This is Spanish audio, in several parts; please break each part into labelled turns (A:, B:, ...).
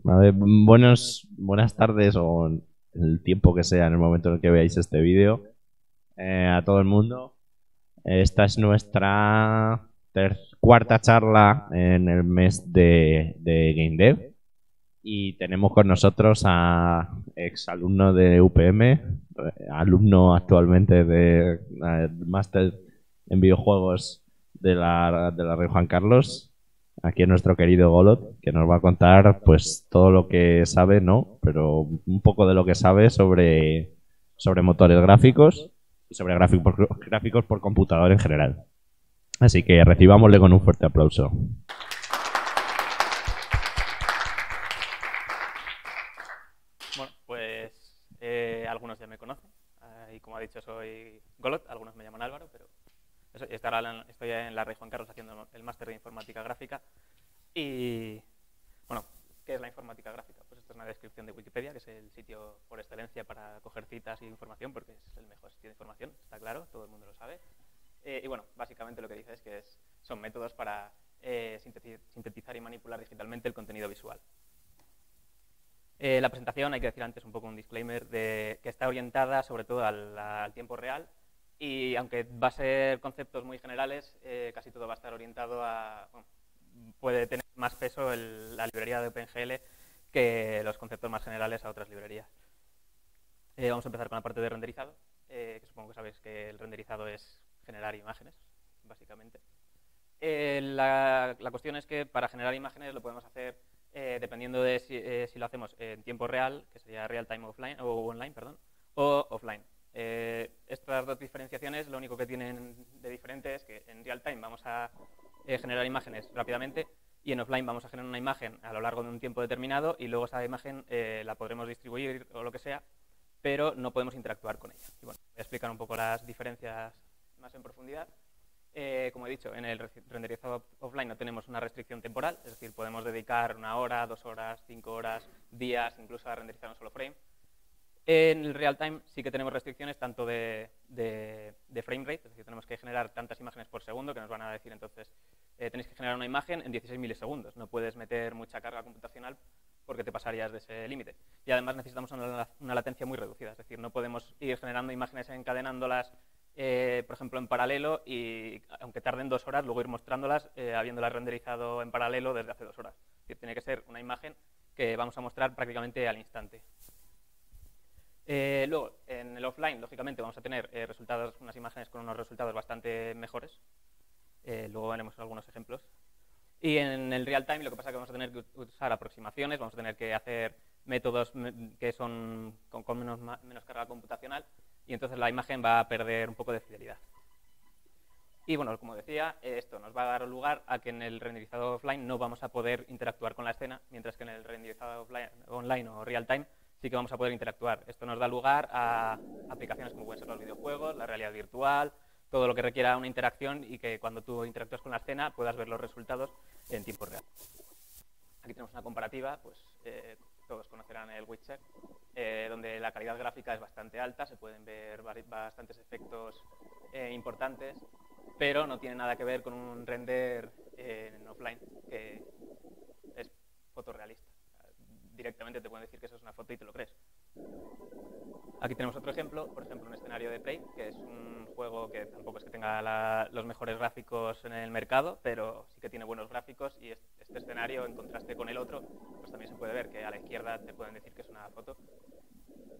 A: A ver, buenas tardes o el tiempo que sea en el momento en el que veáis este vídeo a todo el mundo. Esta es nuestra cuarta charla en el mes de Game Dev y tenemos con nosotros a exalumno de UPM, alumno actualmente de máster en videojuegos de la Rey Juan Carlos. Aquí es nuestro querido Golot, que nos va a contar pues todo lo que sabe, ¿no? Pero un poco de lo que sabe sobre motores gráficos y sobre gráficos por computador en general. Así que recibámosle con un fuerte aplauso.
B: Bueno, pues algunos ya me conocen. Y como ha dicho, soy Golot, algunos me llaman Álvaro, pero eso, estoy en la Rey Juan Carlos haciendo el máster de informática gráfica. Y bueno, ¿qué es la informática gráfica? Pues esto es una descripción de Wikipedia, que es el sitio por excelencia para coger citas y información, porque es el mejor sitio de información, está claro, todo el mundo lo sabe. Y bueno, básicamente lo que dice es que son métodos para sintetizar y manipular digitalmente el contenido visual. La presentación, hay que decir antes un poco un disclaimer, de que está orientada sobre todo al tiempo real y aunque va a ser conceptos muy generales, casi todo va a estar orientado a... Bueno, puede tener más peso la librería de OpenGL que los conceptos más generales a otras librerías. Vamos a empezar con la parte de renderizado, que supongo que sabéis que el renderizado es generar imágenes, básicamente. La cuestión es que para generar imágenes lo podemos hacer dependiendo de si lo hacemos en tiempo real, que sería real time offline, o online, perdón, o offline. Estas dos diferenciaciones lo único que tienen de diferente es que en real time vamos a generar imágenes rápidamente y en offline vamos a generar una imagen a lo largo de un tiempo determinado y luego esa imagen la podremos distribuir o lo que sea, pero no podemos interactuar con ella. Y bueno, voy a explicar un poco las diferencias más en profundidad. Como he dicho, en el renderizado offline no tenemos una restricción temporal, es decir, podemos dedicar 1 hora, 2 horas, 5 horas, días, incluso a renderizar un solo frame. En el real time sí que tenemos restricciones tanto de frame rate, es decir, tenemos que generar tantas imágenes por segundo que nos van a decir entonces, tenéis que generar una imagen en 16 milisegundos, no puedes meter mucha carga computacional porque te pasarías de ese límite. Y además necesitamos una latencia muy reducida, es decir, no podemos ir generando imágenes encadenándolas por ejemplo, en paralelo y aunque tarden 2 horas, luego ir mostrándolas habiéndolas renderizado en paralelo desde hace 2 horas. Es decir, tiene que ser una imagen que vamos a mostrar prácticamente al instante. Luego, en el offline, lógicamente, vamos a tener unas imágenes con unos resultados bastante mejores. Luego veremos algunos ejemplos. Y en el real time lo que pasa es que vamos a tener que usar aproximaciones, vamos a tener que hacer métodos que son con menos carga computacional y entonces la imagen va a perder un poco de fidelidad. Y bueno, como decía, esto nos va a dar lugar a que en el renderizado offline no vamos a poder interactuar con la escena, mientras que en el renderizado online o real time sí que vamos a poder interactuar. Esto nos da lugar a aplicaciones como pueden ser los videojuegos, la realidad virtual, todo lo que requiera una interacción y que cuando tú interactúas con la escena puedas ver los resultados en tiempo real. Aquí tenemos una comparativa, pues todos conocerán el Witcher, donde la calidad gráfica es bastante alta, se pueden ver bastantes efectos importantes, pero no tiene nada que ver con un render en offline, que es fotorrealista. Directamente te pueden decir que eso es una foto y te lo crees. Aquí tenemos otro ejemplo, por ejemplo, un escenario de Prey, que es un juego que tampoco es que tenga los mejores gráficos en el mercado, pero sí que tiene buenos gráficos y este escenario, en contraste con el otro, pues también se puede ver que a la izquierda te pueden decir que es una foto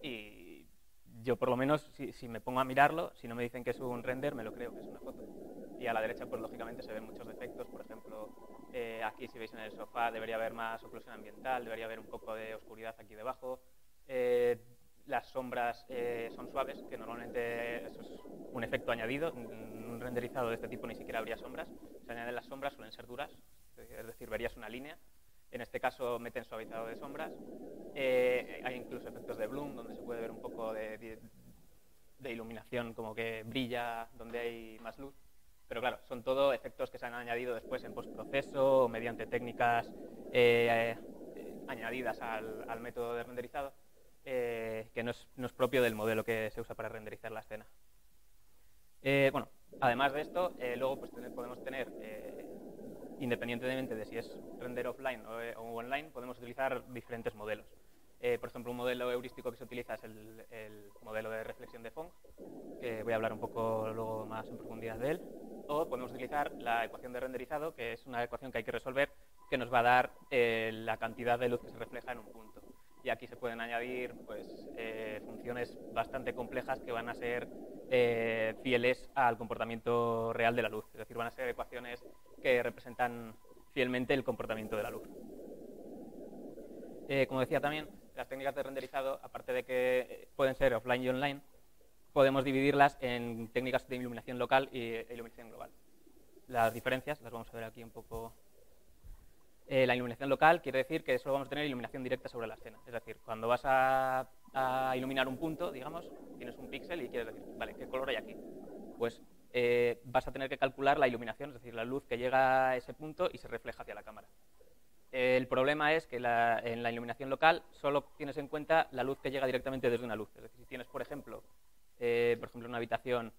B: y yo por lo menos si me pongo a mirarlo, si no me dicen que es un render, me lo creo que es una foto. Y a la derecha, pues lógicamente se ven muchos defectos, por ejemplo, aquí si veis en el sofá debería haber más oclusión ambiental, debería haber un poco de oscuridad aquí debajo. Las sombras son suaves, que normalmente eso es un efecto añadido. En un renderizado de este tipo ni siquiera habría sombras. Se añaden las sombras, suelen ser duras, es decir, verías una línea. En este caso meten suavizado de sombras. Hay incluso efectos de bloom, donde se puede ver un poco de iluminación, como que brilla donde hay más luz. Pero claro, son todo efectos que se han añadido después en postproceso o mediante técnicas añadidas al método de renderizado, que no es propio del modelo que se usa para renderizar la escena. Bueno, además de esto, luego pues podemos tener independientemente de si es render offline o online, podemos utilizar diferentes modelos. Por ejemplo, un modelo heurístico que se utiliza es el modelo de reflexión de Phong, que voy a hablar un poco luego más en profundidad de él. O podemos utilizar la ecuación de renderizado, que es una ecuación que hay que resolver, que nos va a dar la cantidad de luz que se refleja en un punto. Y aquí se pueden añadir pues, funciones bastante complejas que van a ser fieles al comportamiento real de la luz. Es decir, van a ser ecuaciones que representan fielmente el comportamiento de la luz. Como decía también, las técnicas de renderizado, aparte de que pueden ser offline y online, podemos dividirlas en técnicas de iluminación local e iluminación global. Las diferencias las vamos a ver aquí un poco. La iluminación local quiere decir que solo vamos a tener iluminación directa sobre la escena. Es decir, cuando vas a iluminar un punto, digamos, tienes un píxel y quieres decir, vale, ¿qué color hay aquí? Pues vas a tener que calcular la iluminación, es decir, la luz que llega a ese punto y se refleja hacia la cámara. El problema es que en la iluminación local solo tienes en cuenta la luz que llega directamente desde una luz. Es decir, si tienes, por ejemplo, una habitación,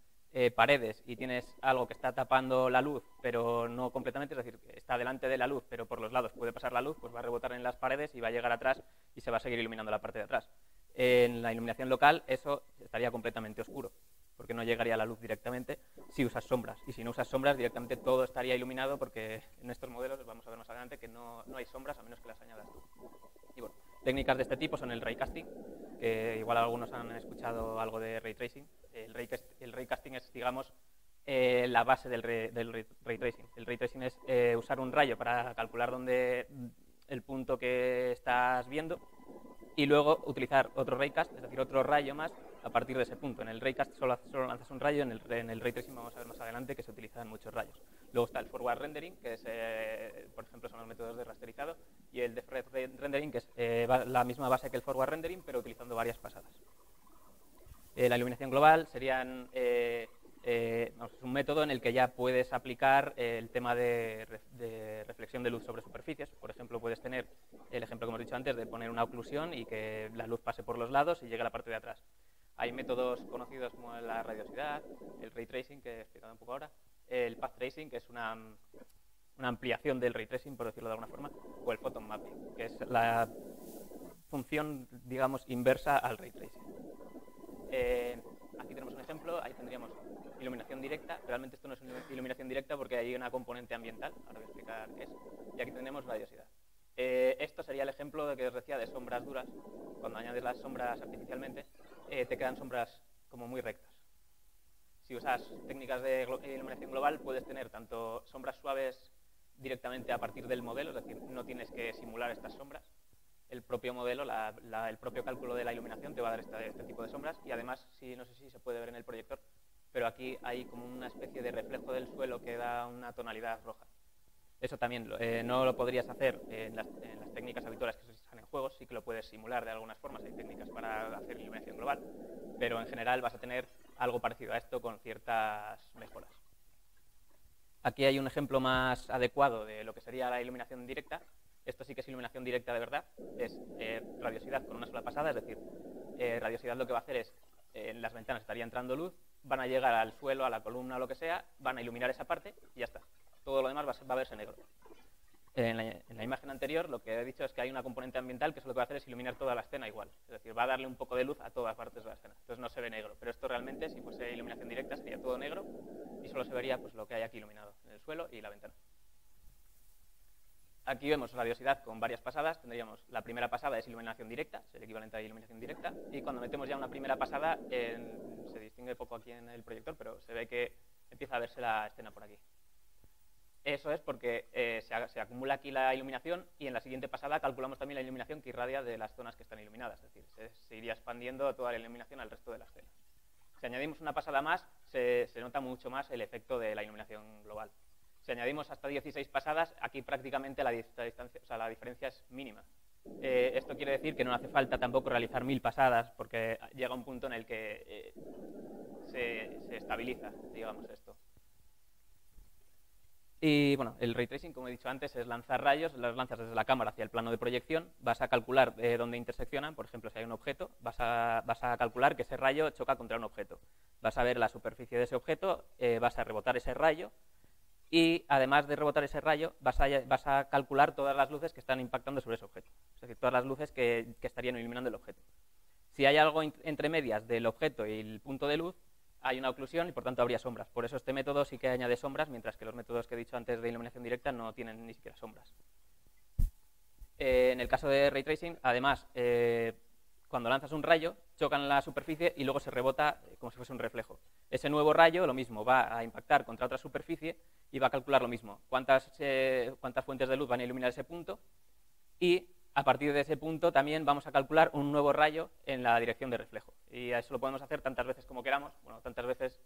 B: paredes, y tienes algo que está tapando la luz, pero no completamente, es decir, está delante de la luz, pero por los lados puede pasar la luz, pues va a rebotar en las paredes y va a llegar atrás y se va a seguir iluminando la parte de atrás. En la iluminación local eso estaría completamente oscuro, porque no llegaría la luz directamente si usas sombras. Y si no usas sombras, directamente todo estaría iluminado, porque en estos modelos, vamos a ver más adelante, que no hay sombras a menos que las añadas tú. Y bueno, técnicas de este tipo son el raycasting, que igual algunos han escuchado algo de ray tracing. El raycasting es, digamos, la base del ray tracing. El ray tracing es usar un rayo para calcular dónde el punto que estás viendo y luego utilizar otro raycast, es decir, otro rayo más a partir de ese punto. En el raycast solo lanzas un rayo, en el ray tracing vamos a ver más adelante que se utilizan muchos rayos. Luego está el forward rendering, que es, por ejemplo, son los métodos de rasterizado, y el depth rendering, que es la misma base que el forward rendering, pero utilizando varias pasadas. La iluminación global serían es un método en el que ya puedes aplicar el tema de reflexión de luz sobre superficies. Por ejemplo, puedes tener el ejemplo que hemos dicho antes de poner una oclusión y que la luz pase por los lados y llegue a la parte de atrás. Hay métodos conocidos como la radiosidad, el ray tracing, que he explicado un poco ahora, el path tracing, que es una ampliación del ray tracing, por decirlo de alguna forma, o el photon mapping, que es la función, digamos, inversa al ray tracing. Aquí tenemos un ejemplo, ahí tendríamos iluminación directa. Realmente esto no es iluminación directa porque hay una componente ambiental, ahora voy a explicar qué es, y aquí tenemos radiosidad. Esto sería el ejemplo de que os decía de sombras duras. Cuando añades las sombras artificialmente, te quedan sombras como muy rectas. Si usas técnicas de iluminación global, puedes tener tanto sombras suaves directamente a partir del modelo, es decir, no tienes que simular estas sombras. El propio modelo, el propio cálculo de la iluminación te va a dar este tipo de sombras, y además, no sé si se puede ver en el proyector, pero aquí hay como una especie de reflejo del suelo que da una tonalidad roja. Eso también no lo podrías hacer en las técnicas habituales que se usan en juegos, sí que lo puedes simular de algunas formas, hay técnicas para hacer iluminación global, pero en general vas a tener algo parecido a esto con ciertas mejoras. Aquí hay un ejemplo más adecuado de lo que sería la iluminación directa. Esto sí que es iluminación directa de verdad, es radiosidad con una sola pasada, es decir, radiosidad lo que va a hacer es, en las ventanas estaría entrando luz, van a llegar al suelo, a la columna o lo que sea, van a iluminar esa parte y ya está. Todo lo demás va a verse negro. En la imagen anterior lo que he dicho es que hay una componente ambiental que lo que va a hacer es iluminar toda la escena igual, es decir, va a darle un poco de luz a todas partes de la escena, entonces no se ve negro, pero esto realmente, si fuese iluminación directa, sería todo negro y solo se vería pues lo que hay aquí iluminado, en el suelo y la ventana. Aquí vemos radiosidad con varias pasadas. Tendríamos la primera pasada es iluminación directa, es el equivalente a iluminación directa, y cuando metemos ya una primera pasada, se distingue poco aquí en el proyector, pero se ve que empieza a verse la escena por aquí. Eso es porque se acumula aquí la iluminación y en la siguiente pasada calculamos también la iluminación que irradia de las zonas que están iluminadas, es decir, se iría expandiendo toda la iluminación al resto de la escena. Si añadimos una pasada más, se nota mucho más el efecto de la iluminación global. Si añadimos hasta 16 pasadas, aquí prácticamente la diferencia es mínima. Esto quiere decir que no hace falta tampoco realizar 1000 pasadas, porque llega un punto en el que se estabiliza, digamos, esto. Y bueno, el ray tracing, como he dicho antes, es lanzar rayos, los lanzas desde la cámara hacia el plano de proyección, vas a calcular dónde interseccionan, por ejemplo, si hay un objeto, vas a calcular que ese rayo choca contra un objeto. Vas a ver la superficie de ese objeto, vas a rebotar ese rayo, y además de rebotar ese rayo, vas a calcular todas las luces que están impactando sobre ese objeto, es decir, todas las luces que estarían iluminando el objeto. Si hay algo entre medias del objeto y el punto de luz, hay una oclusión y por tanto habría sombras. Por eso este método sí que añade sombras, mientras que los métodos que he dicho antes de iluminación directa no tienen ni siquiera sombras. En el caso de Ray Tracing, además, cuando lanzas un rayo, chocan la superficie y luego se rebota como si fuese un reflejo. Ese nuevo rayo, lo mismo, va a impactar contra otra superficie y va a calcular lo mismo. Cuántas fuentes de luz van a iluminar ese punto, y a partir de ese punto también vamos a calcular un nuevo rayo en la dirección de reflejo. Y a eso lo podemos hacer tantas veces como queramos, bueno, tantas veces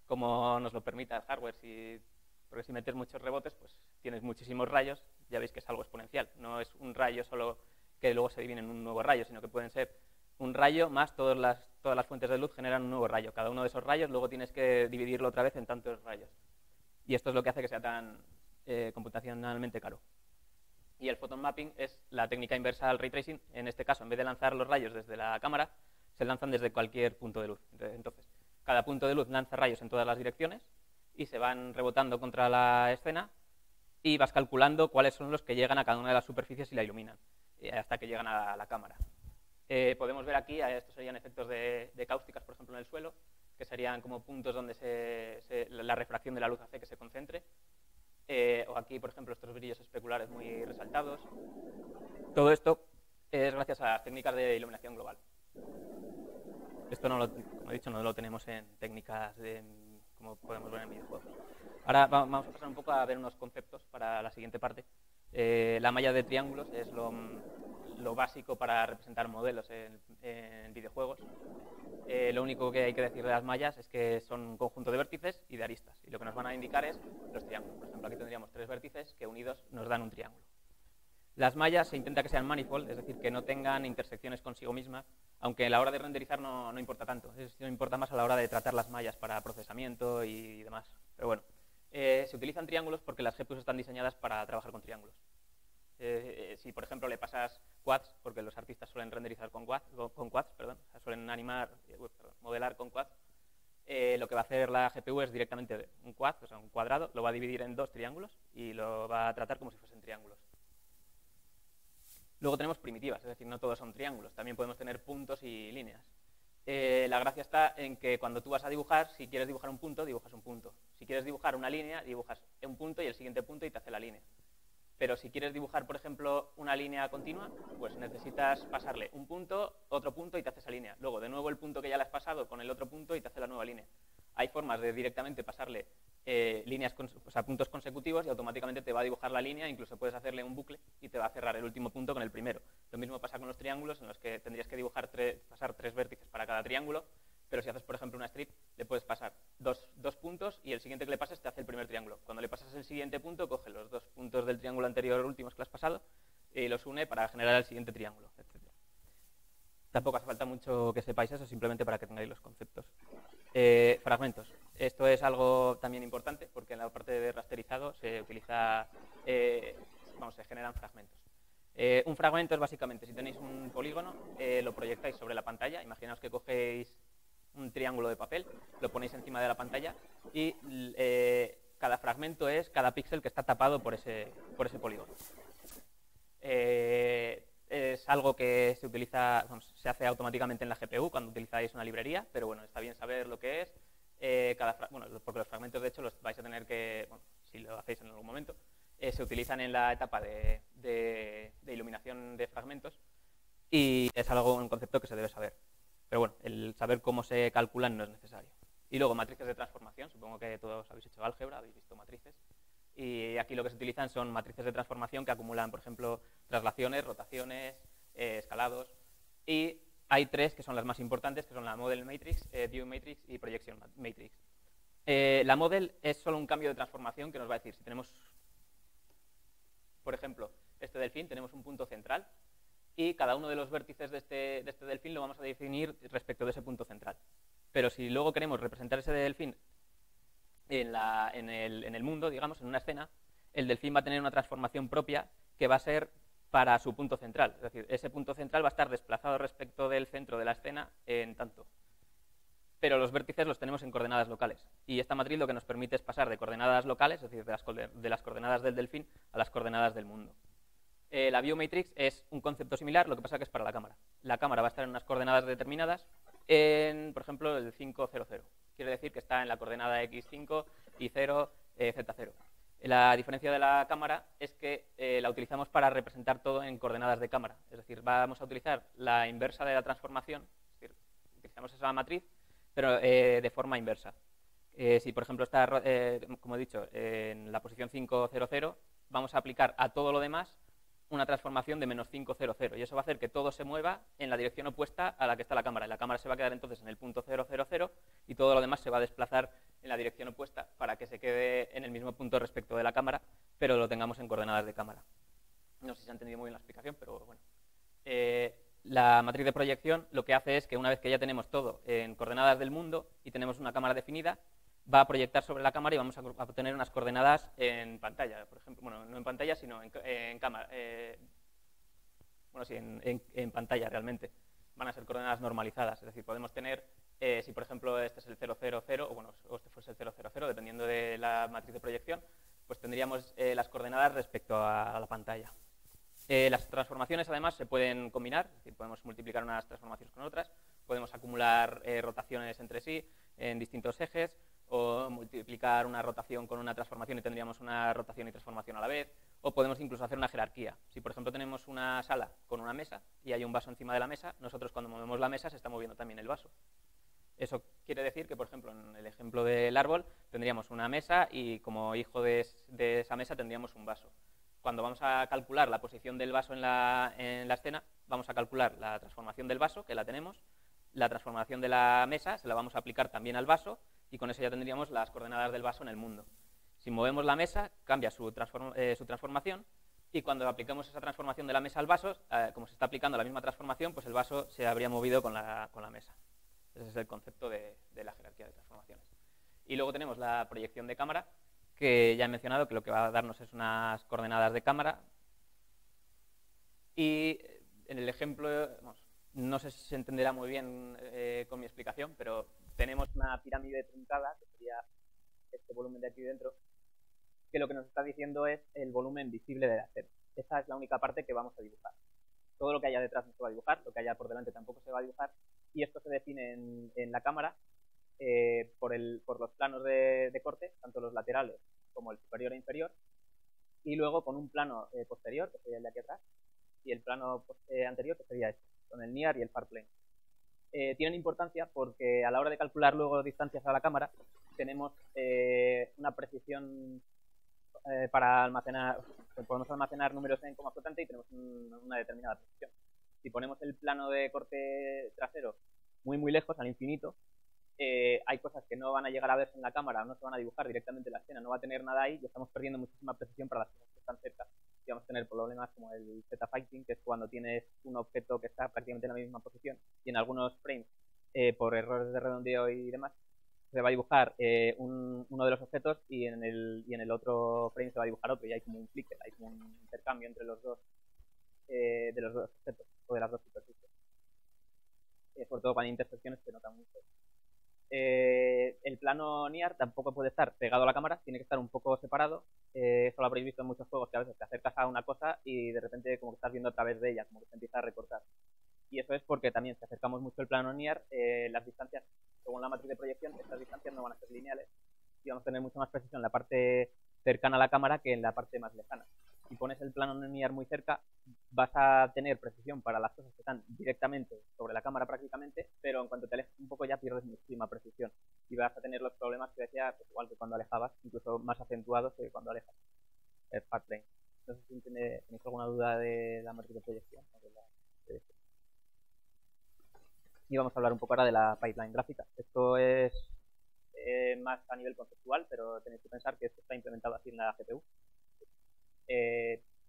B: como nos lo permita el hardware. Porque si metes muchos rebotes, pues tienes muchísimos rayos, ya veis que es algo exponencial. No es un rayo solo que luego se divide en un nuevo rayo, sino que pueden ser un rayo más todas las fuentes de luz generan un nuevo rayo. Cada uno de esos rayos luego tienes que dividirlo otra vez en tantos rayos. Y esto es lo que hace que sea tan computacionalmente caro. Y el photon mapping es la técnica inversa al ray tracing. En este caso, en vez de lanzar los rayos desde la cámara, se lanzan desde cualquier punto de luz. Entonces, cada punto de luz lanza rayos en todas las direcciones y se van rebotando contra la escena y vas calculando cuáles son los que llegan a cada una de las superficies y la iluminan, hasta que llegan a la cámara. Podemos ver aquí, estos serían efectos de cáusticas, por ejemplo, en el suelo, que serían como puntos donde la refracción de la luz hace que se concentre. O aquí, por ejemplo, estos brillos especulares muy resaltados. Todo esto es gracias a las técnicas de iluminación global. Esto, como he dicho, no lo tenemos en técnicas como podemos ver en videojuegos. Ahora vamos a pasar un poco a ver unos conceptos para la siguiente parte. La malla de triángulos es lo básico para representar modelos en videojuegos. Lo único que hay que decir de las mallas es que son un conjunto de vértices y de aristas, y lo que nos van a indicar es los triángulos. Por ejemplo, aquí tendríamos 3 vértices que unidos nos dan un triángulo. Las mallas se intenta que sean manifold, es decir, que no tengan intersecciones consigo mismas, aunque a la hora de renderizar no importa tanto. Eso importa más a la hora de tratar las mallas para procesamiento y demás. Pero bueno, se utilizan triángulos porque las GPUs están diseñadas para trabajar con triángulos. Si, por ejemplo, le pasas quads, porque los artistas suelen renderizar con quads, suelen modelar con quads, lo que va a hacer la GPU es directamente un quad, o sea, un cuadrado, lo va a dividir en 2 triángulos y lo va a tratar como si fuesen triángulos. Luego tenemos primitivas, es decir, no todos son triángulos, también podemos tener puntos y líneas. La gracia está en que cuando tú vas a dibujar, si quieres dibujar un punto, dibujas un punto. Si quieres dibujar una línea, dibujas un punto y el siguiente punto y te hace la línea. Pero si quieres dibujar, por ejemplo, una línea continua, pues necesitas pasarle un punto, otro punto y te hace esa línea. Luego, de nuevo, el punto que ya le has pasado con el otro punto y te hace la nueva línea. Hay formas de directamente pasarle puntos consecutivos y automáticamente te va a dibujar la línea, incluso puedes hacerle un bucle y te va a cerrar el último punto con el primero. Lo mismo pasa con los triángulos, en los que tendrías que pasar 3 vértices para cada triángulo, pero si haces, por ejemplo, una strip, le puedes pasar dos puntos y el siguiente que le pases te hace el primer triángulo. Cuando le pasas el siguiente punto, coge los 2 puntos del triángulo anterior últimos que le has pasado y los une para generar el siguiente triángulo, etc. Tampoco hace falta mucho que sepáis eso, simplemente para que tengáis los conceptos. Fragmentos. Esto es algo también importante porque en la parte de rasterizado se utiliza, se generan fragmentos. Un fragmento es básicamente, si tenéis un polígono, lo proyectáis sobre la pantalla. Imaginaos que cogéis un triángulo de papel, lo ponéis encima de la pantalla y cada fragmento es cada píxel que está tapado por ese polígono. Es algo que se utiliza, se hace automáticamente en la GPU cuando utilizáis una librería, pero bueno, está bien saber lo que es. Porque los fragmentos, de hecho, los vais a tener que, si lo hacéis en algún momento, se utilizan en la etapa de iluminación de fragmentos y es un concepto que se debe saber. Pero bueno, el saber cómo se calculan no es necesario. Y luego, matrices de transformación. Supongo que todos habéis hecho álgebra, habéis visto matrices. Y aquí lo que se utilizan son matrices de transformación que acumulan, por ejemplo, traslaciones, rotaciones, escalados. Y hay 3 que son las más importantes, que son la Model Matrix, View Matrix y Projection Matrix. La Model es solo un cambio de transformación que nos va a decir, si tenemos, por ejemplo, este delfín, tenemos un punto central y cada uno de los vértices de este delfín lo vamos a definir respecto de ese punto central. Pero si luego queremos representar ese delfín en el mundo, digamos, en una escena, el delfín va a tener una transformación propia que va a ser para su punto central. Es decir, ese punto central va a estar desplazado respecto del centro de la escena en tanto. pero los vértices los tenemos en coordenadas locales. Y esta matriz lo que nos permite es pasar de coordenadas locales, es decir, de las coordenadas del delfín a las coordenadas del mundo. La Biomatrix es un concepto similar, lo que pasa que es para la cámara. La cámara va a estar en unas coordenadas determinadas, por ejemplo, el 5, 0, 0. Quiere decir que está en la coordenada x5, y0, z0. La diferencia de la cámara es que la utilizamos para representar todo en coordenadas de cámara. Es decir, vamos a utilizar la inversa de la transformación, es decir, utilizamos esa matriz, pero de forma inversa. Si, por ejemplo, está, como he dicho, en la posición 5, 0, 0, vamos a aplicar a todo lo demás una transformación de menos 5, 0, 0. Y eso va a hacer que todo se mueva en la dirección opuesta a la que está la cámara. Y la cámara se va a quedar entonces en el punto 0, 0, 0 y todo lo demás se va a desplazar en la dirección opuesta para que se quede en el mismo punto respecto de la cámara, pero lo tengamos en coordenadas de cámara. No sé si se ha entendido muy bien la explicación, pero bueno. La matriz de proyección lo que hace es que una vez que ya tenemos todo en coordenadas del mundo y tenemos una cámara definida, va a proyectar sobre la cámara y vamos a obtener unas coordenadas en pantalla, por ejemplo. Bueno, no en pantalla, sino en cámara. Bueno, sí, en pantalla realmente. Van a ser coordenadas normalizadas. Es decir, podemos tener, si por ejemplo este es el 0, 0, 0, o bueno, o este fuese el 0, 0, 0, dependiendo de la matriz de proyección, pues tendríamos las coordenadas respecto a la pantalla. Las transformaciones, además, se pueden combinar, es decir, podemos multiplicar unas transformaciones con otras, podemos acumular rotaciones entre sí en distintos ejes, o multiplicar una rotación con una transformación y tendríamos una rotación y transformación a la vez, o podemos incluso hacer una jerarquía. Si, por ejemplo, tenemos una sala con una mesa y hay un vaso encima de la mesa, nosotros cuando movemos la mesa se está moviendo también el vaso. Eso quiere decir que, por ejemplo, en el ejemplo del árbol, tendríamos una mesa y como hijo de esa mesa tendríamos un vaso. Cuando vamos a calcular la posición del vaso en la escena, vamos a calcular la transformación del vaso, que la tenemos, la transformación de la mesa se la vamos a aplicar también al vaso y con eso ya tendríamos las coordenadas del vaso en el mundo. Si movemos la mesa, cambia su transformación y cuando apliquemos esa transformación de la mesa al vaso, como se está aplicando la misma transformación, pues el vaso se habría movido con la mesa. Ese es el concepto de la jerarquía de transformaciones. Y luego tenemos la proyección de cámara, que ya he mencionado que lo que va a darnos es unas coordenadas de cámara. Y en el ejemplo, no sé si se entenderá muy bien con mi explicación, pero tenemos una pirámide truncada, que sería este volumen de aquí dentro, que lo que nos está diciendo es el volumen visible de la escena. Esa es la única parte que vamos a dibujar. Todo lo que haya detrás no se va a dibujar, lo que haya por delante tampoco se va a dibujar, y esto se define en la cámara por los planos de corte, tanto los laterales como el superior e inferior, y luego con un plano posterior, que sería el de aquí atrás, y el plano anterior, que sería este, con el near y el far plane. Tienen importancia porque a la hora de calcular luego distancias a la cámara, tenemos una precisión para almacenar, podemos almacenar números en coma flotante y tenemos una determinada precisión. Si ponemos el plano de corte trasero muy lejos, al infinito, hay cosas que no van a llegar a verse en la cámara, no se van a dibujar directamente en la escena, no va a tener nada ahí y estamos perdiendo muchísima precisión para las cosas que están cerca. Y vamos a tener problemas como el Z-fighting, que es cuando tienes un objeto que está prácticamente en la misma posición y en algunos frames, por errores de redondeo y demás, se va a dibujar uno de los objetos y en el otro frame se va a dibujar otro y hay como un flicker, hay como un intercambio entre los dos de los dos objetos o de las dos superficies. Sobre todo cuando hay intersecciones se nota mucho. El plano near tampoco puede estar pegado a la cámara, tiene que estar un poco separado. Eso lo habréis visto en muchos juegos, que a veces te acercas a una cosa y de repente como que estás viendo a través de ella, como que se empieza a recortar. Y eso es porque también si acercamos mucho el plano near, las distancias, según la matriz de proyección, estas distancias no van a ser lineales y vamos a tener mucha más precisión en la parte cercana a la cámara que en la parte más lejana. Si pones el plano linear muy cerca, vas a tener precisión para las cosas que están directamente sobre la cámara prácticamente, pero en cuanto te alejas un poco ya pierdes muchísima precisión y vas a tener los problemas que decía, pues igual que cuando alejabas, incluso más acentuados que cuando alejas el far plane. No sé si tenéis alguna duda de la matriz de proyección o de la proyección. Y vamos a hablar un poco ahora de la pipeline gráfica. Esto es más a nivel conceptual, pero tenéis que pensar que esto está implementado así en la GPU.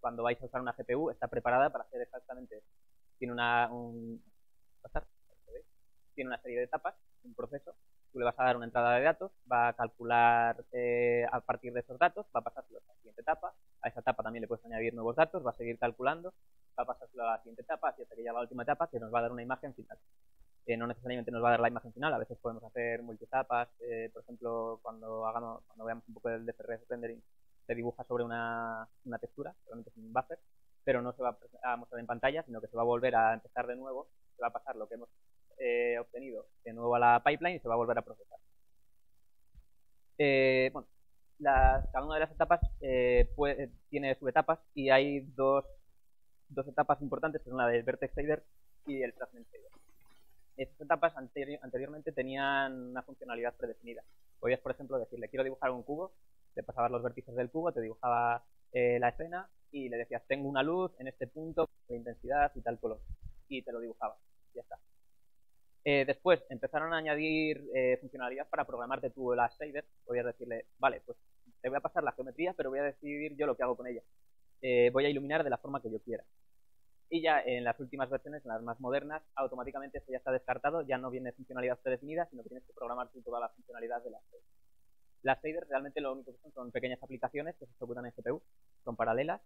B: Cuando vais a usar una GPU está preparada para hacer exactamente eso. Tiene tiene una serie de etapas, un proceso. Tú le vas a dar una entrada de datos, va a calcular a partir de esos datos, va a pasárselos a la siguiente etapa. A esa etapa también le puedes añadir nuevos datos, va a seguir calculando, va a pasárselo a la siguiente etapa, así hasta que llega a la última etapa, que nos va a dar una imagen final. no necesariamente nos va a dar la imagen final, a veces podemos hacer multietapas, por ejemplo, cuando veamos un poco del DFR rendering, se dibuja sobre una textura, realmente es un buffer, pero no se va a mostrar en pantalla, sino que se va a volver a empezar de nuevo, se va a pasar lo que hemos obtenido de nuevo a la pipeline y se va a volver a procesar. Bueno, cada una de las etapas tiene subetapas y hay dos etapas importantes, que son la del Vertex Shader y el Fragment Shader. Estas etapas anteriormente tenían una funcionalidad predefinida. Podías, por ejemplo, decirle, quiero dibujar un cubo, te pasabas los vértices del cubo, te dibujaba la escena y le decías, tengo una luz en este punto de intensidad y tal color. Y te lo dibujaba. Ya está. Después empezaron a añadir funcionalidad para programarte tú las shaders. Podías decirle, vale, pues te voy a pasar la geometría, pero voy a decidir yo lo que hago con ella. Voy a iluminar de la forma que yo quiera. Y ya en las últimas versiones, en las más modernas, automáticamente esto ya está descartado, ya no viene funcionalidad predefinida, sino que tienes que programar tú toda la funcionalidad de las shaders. Las shaders realmente lo único que son pequeñas aplicaciones que se ejecutan en GPU, son paralelas.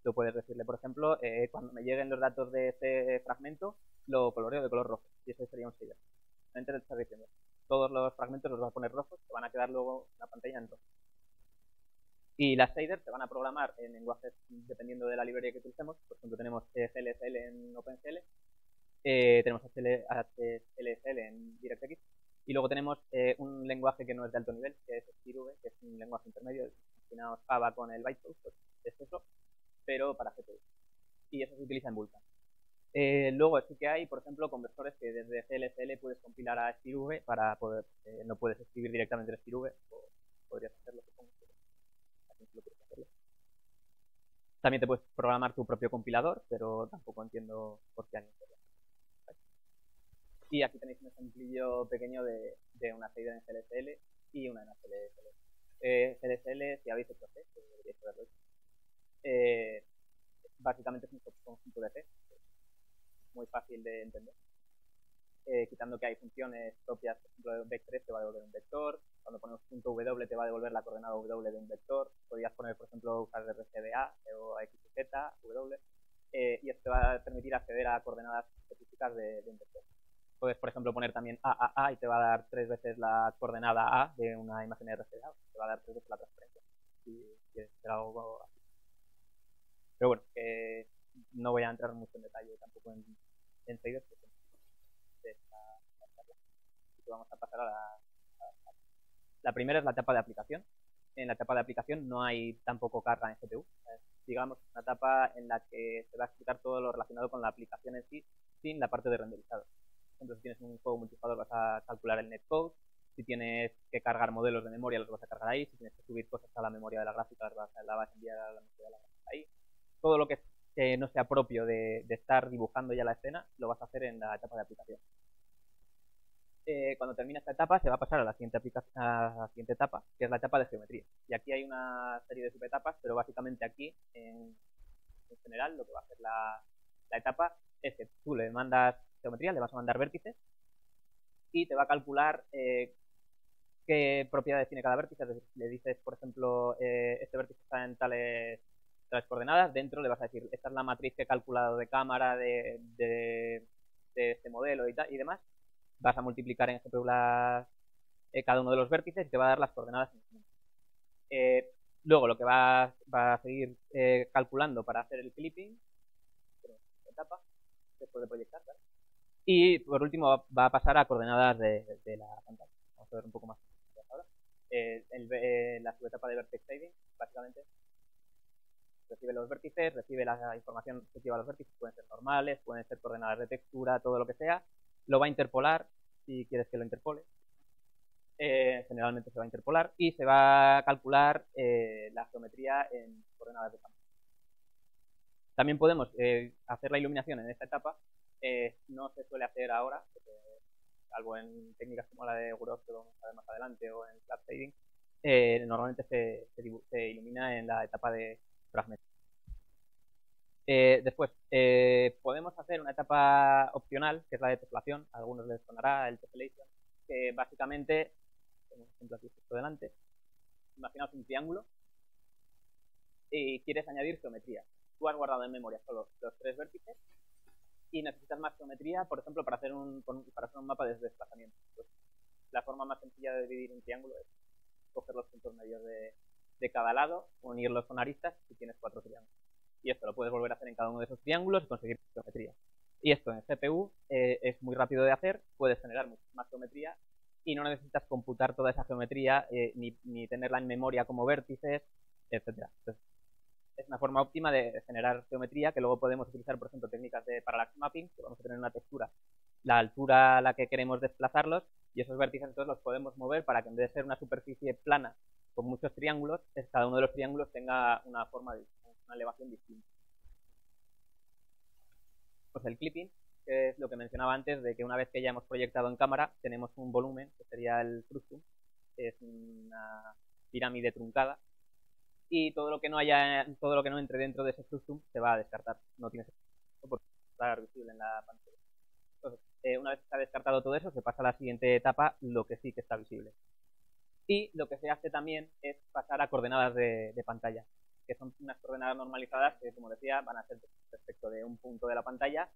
B: Tú puedes decirle, por ejemplo, cuando me lleguen los datos de este fragmento, lo coloreo de color rojo, y eso sería un shader. Realmente te está diciendo, todos los fragmentos los vas a poner rojos, te van a quedar luego la pantalla en rojo. Y las shaders se van a programar en lenguajes dependiendo de la librería que utilicemos. Por ejemplo, tenemos GLSL en OpenGL, tenemos HLSL en DirectX, y luego tenemos un lenguaje que no es de alto nivel, que es StirV, que es un lenguaje intermedio, imaginaos Java con el bytecode, pues es eso, pero para GPU. Y eso se utiliza en Vulkan. Luego sí que hay, por ejemplo, conversores que desde GLSL puedes compilar a StirV para poder, no puedes escribir directamente el StirV, o podrías hacerlo, supongo. También te puedes programar tu propio compilador, pero tampoco entiendo por qué alguien sería. Y aquí tenéis un ejemplillo pequeño de una shader en GLSL y una en HLSL. GLSL, si habéis hecho C, que deberíais saberlo, básicamente es un conjunto de C, muy fácil de entender. Quitando que hay funciones propias, por ejemplo, vec3 te va a devolver un vector, cuando ponemos .w te va a devolver la coordenada w de un vector, podrías poner, por ejemplo, usar RCDA o XZ, w, y esto te va a permitir acceder a coordenadas específicas de un vector. Puedes, por ejemplo, poner también AAA y te va a dar 3 veces la coordenada A de una imagen de RCDA, te va a dar 3 veces la transferencia, si quieres hacer algo así. Pero bueno, no voy a entrar mucho en detalle tampoco en shaders, vamos a pasar a la primera es la etapa de aplicación. En la etapa de aplicación no hay tampoco carga en GPU. Digamos, una etapa en la que se va a explicar todo lo relacionado con la aplicación en sí, sin la parte de renderizado. Entonces, si tienes un juego multijugador, vas a calcular el netcode. Si tienes que cargar modelos de memoria, los vas a cargar ahí. Si tienes que subir cosas a la memoria de la gráfica, la vas a enviar a la memoria de la gráfica ahí. Todo lo que no sea propio de estar dibujando ya la escena, lo vas a hacer en la etapa de aplicación. Cuando termina esta etapa se va a pasar a la siguiente etapa, que es la etapa de geometría. Y aquí hay una serie de subetapas, pero básicamente aquí, en general, lo que va a hacer la etapa es que tú le mandas geometría, le vas a mandar vértices y te va a calcular qué propiedades tiene cada vértice. Es decir, le dices, por ejemplo, este vértice está en tales coordenadas, dentro le vas a decir, esta es la matriz que he calculado de cámara de este modelo y demás. Vas a multiplicar en GPU cada uno de los vértices y te va a dar las coordenadas. Luego lo que va a seguir calculando para hacer el clipping, etapa, después de proyectar, ¿vale? Y por último va a pasar a coordenadas de la pantalla. Vamos a ver un poco más ahora. La subetapa de vertex shading, básicamente, recibe los vértices, recibe la información respectiva a los vértices, pueden ser normales, pueden ser coordenadas de textura, todo lo que sea, lo va a interpolar, si quieres que lo interpole, generalmente se va a interpolar, y se va a calcular la geometría en coordenadas de campo. También podemos hacer la iluminación en esta etapa, no se suele hacer ahora, porque, salvo en técnicas como la de Guros, que vamos a ver más adelante, o en flat shading, normalmente se ilumina en la etapa de fragmento. Después, podemos hacer una etapa opcional, que es la de teselación. A algunos les sonará el tessellation, que básicamente, tengo un ejemplo aquí justo delante, imaginaos un triángulo y quieres añadir geometría. Tú has guardado en memoria solo los 3 vértices y necesitas más geometría, por ejemplo, para hacer un mapa de desplazamiento. Pues, la forma más sencilla de dividir un triángulo es coger los puntos medios de cada lado, unirlos con aristas y tienes 4 triángulos. Y esto lo puedes volver a hacer en cada uno de esos triángulos y conseguir geometría. Y esto en GPU es muy rápido de hacer, puedes generar más geometría y no necesitas computar toda esa geometría ni tenerla en memoria como vértices, etc. Entonces, es una forma óptima de generar geometría que luego podemos utilizar, por ejemplo, técnicas de parallax mapping, que vamos a tener una textura, la altura a la que queremos desplazarlos, y esos vértices entonces los podemos mover para que en vez de ser una superficie plana con muchos triángulos, cada uno de los triángulos tenga una forma, una elevación distinta. Pues el clipping, que es lo que mencionaba antes, de que una vez que ya hemos proyectado en cámara, tenemos un volumen, que sería el frustum, que es una pirámide truncada, y todo lo que no entre dentro de ese frustum se va a descartar. No tiene sentido porque va a estar visible en la pantalla. Entonces, una vez que se ha descartado todo eso, se pasa a la siguiente etapa, lo que sí que está visible. Y lo que se hace también es pasar a coordenadas de pantalla, que son unas coordenadas normalizadas que, como decía, van a ser respecto de un punto de la pantalla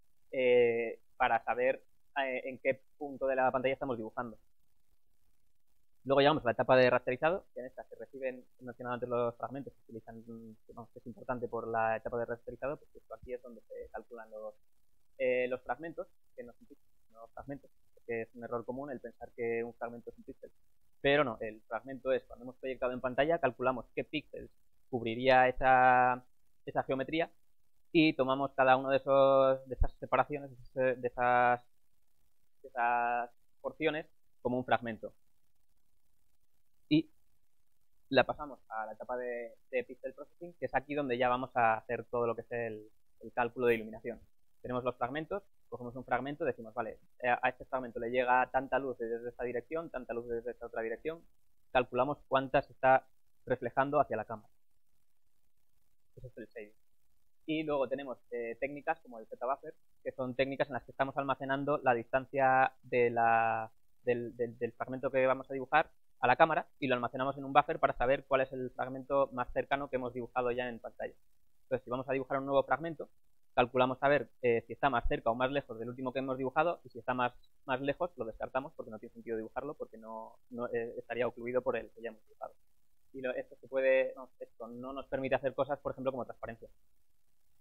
B: para saber en qué punto de la pantalla estamos dibujando. Luego llegamos a la etapa de rasterizado, que en esta se reciben, he mencionado antes los fragmentos que utilizan, que es importante por la etapa de rasterizado, porque esto aquí es donde se calculan los fragmentos, que no son píxeles, sino los fragmentos, porque es un error común el pensar que un fragmento es un píxel. Pero no, el fragmento es, cuando hemos proyectado en pantalla, calculamos qué píxeles cubriría esa geometría y tomamos cada uno de esas separaciones, de esas porciones, como un fragmento. Y la pasamos a la etapa de pixel processing, que es aquí donde ya vamos a hacer todo lo que es el cálculo de iluminación. Tenemos los fragmentos, cogemos un fragmento, decimos, vale, a este fragmento le llega tanta luz desde esta dirección, tanta luz desde esta otra dirección, calculamos cuántas está reflejando hacia la cámara. Eso es el shading. Y luego tenemos técnicas como el Z-Buffer, que son técnicas en las que estamos almacenando la distancia del fragmento que vamos a dibujar a la cámara y lo almacenamos en un buffer para saber cuál es el fragmento más cercano que hemos dibujado ya en pantalla. Entonces, si vamos a dibujar un nuevo fragmento, calculamos a ver si está más cerca o más lejos del último que hemos dibujado, y si está más lejos lo descartamos porque no tiene sentido dibujarlo, porque no estaría ocluido por el que ya hemos dibujado. Y esto no nos permite hacer cosas, por ejemplo, como transparencia.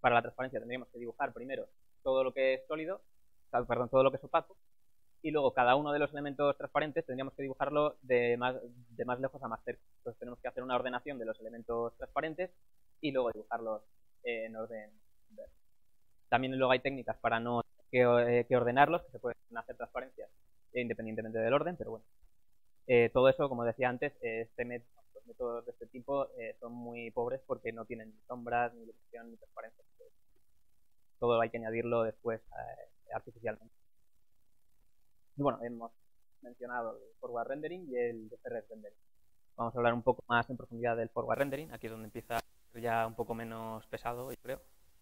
B: Para la transparencia tendríamos que dibujar primero todo lo que es sólido, todo lo que es opaco, y luego cada uno de los elementos transparentes tendríamos que dibujarlo de más lejos a más cerca. Entonces tenemos que hacer una ordenación de los elementos transparentes y luego dibujarlos en orden inverso. También luego hay técnicas para no que ordenarlos, que se pueden hacer transparencias independientemente del orden, pero bueno. Todo eso, como decía antes, los métodos de este tipo son muy pobres porque no tienen ni sombras, ni iluminación, ni transparencia. Todo hay que añadirlo después artificialmente. Y bueno, hemos mencionado el forward rendering y el DFRS rendering. Vamos a hablar un poco más en profundidad del forward rendering. Aquí es donde empieza a ser ya un poco menos pesado, yo creo,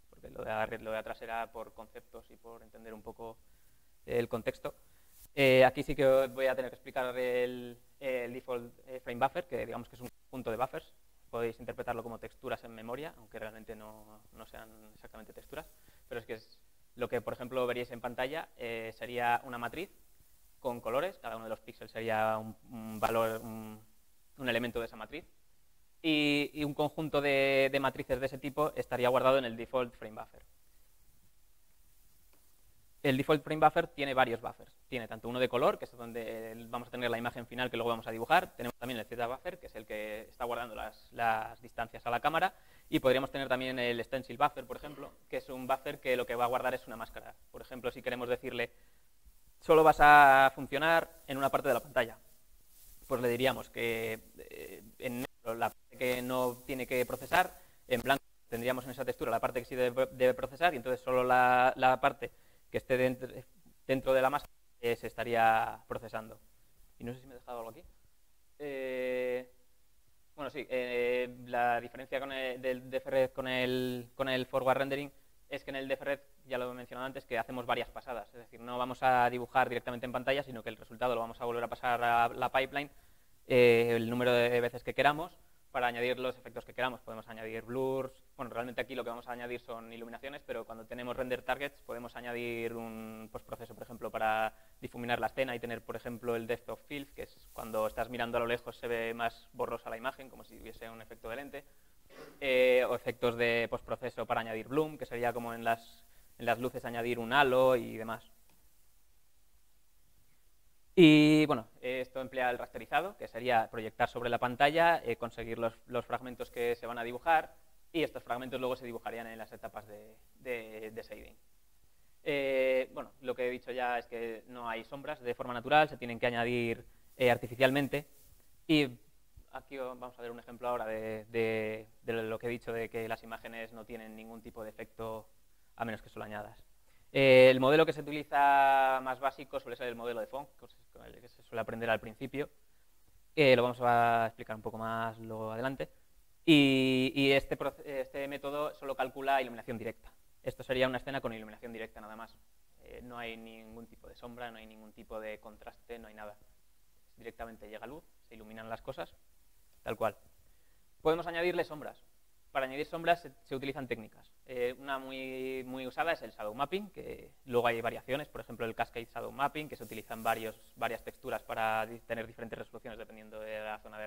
B: porque lo de atrás era por conceptos y por entender un poco el contexto. Aquí sí que voy a tener que explicar el default frame buffer, que digamos que es un conjunto de buffers. Podéis interpretarlo como texturas en memoria, aunque realmente no sean exactamente texturas, pero es que es lo que, por ejemplo, veríais en pantalla, sería una matriz con colores, cada uno de los píxeles sería un valor, un elemento de esa matriz, y un conjunto de matrices de ese tipo estaría guardado en el default frame buffer. El default frame buffer tiene varios buffers. Tiene tanto uno de color, que es donde vamos a tener la imagen final que luego vamos a dibujar. Tenemos también el Z-buffer, que es el que está guardando las distancias a la cámara. Y podríamos tener también el stencil buffer, por ejemplo, que es un buffer que lo que va a guardar es una máscara. Por ejemplo, si queremos decirle, solo vas a funcionar en una parte de la pantalla, pues le diríamos que en negro la parte que no tiene que procesar, en blanco tendríamos en esa textura la parte que sí debe procesar, y entonces solo la parte que esté dentro de la máscara se estaría procesando. Y no sé si me he dejado algo aquí. Bueno, sí, la diferencia del DFRED con el forward rendering es que en el DFRED, ya lo he mencionado antes, que hacemos varias pasadas. Es decir, no vamos a dibujar directamente en pantalla, sino que el resultado lo vamos a volver a pasar a la pipeline el número de veces que queramos, para añadir los efectos que queramos. Podemos añadir blurs. Bueno, realmente aquí lo que vamos a añadir son iluminaciones, pero cuando tenemos render targets podemos añadir un postproceso, por ejemplo, para difuminar la escena y tener, por ejemplo, el depth of field, que es cuando estás mirando a lo lejos se ve más borrosa la imagen, como si hubiese un efecto de lente. O efectos de postproceso para añadir bloom, que sería como en las luces añadir un halo y demás. Y bueno, esto emplea el rasterizado, que sería proyectar sobre la pantalla, conseguir los fragmentos que se van a dibujar, y estos fragmentos luego se dibujarían en las etapas de shading. Bueno, lo que he dicho ya es que no hay sombras de forma natural, se tienen que añadir artificialmente. Y aquí vamos a ver un ejemplo ahora de lo que he dicho, de que las imágenes no tienen ningún tipo de efecto a menos que se lo añadas. El modelo que se utiliza más básico suele ser el modelo de Phong, con el que se suele aprender al principio. Lo vamos a explicar un poco más luego adelante. Y este método solo calcula iluminación directa. Esto sería una escena con iluminación directa nada más. No hay ningún tipo de sombra, no hay ningún tipo de contraste, no hay nada. Directamente llega luz, se iluminan las cosas, tal cual. Podemos añadirle sombras. Para añadir sombras se utilizan técnicas. Una muy usada es el shadow mapping, que luego hay variaciones, por ejemplo el cascade shadow mapping, que se utilizan varias texturas para tener diferentes resoluciones dependiendo de la zona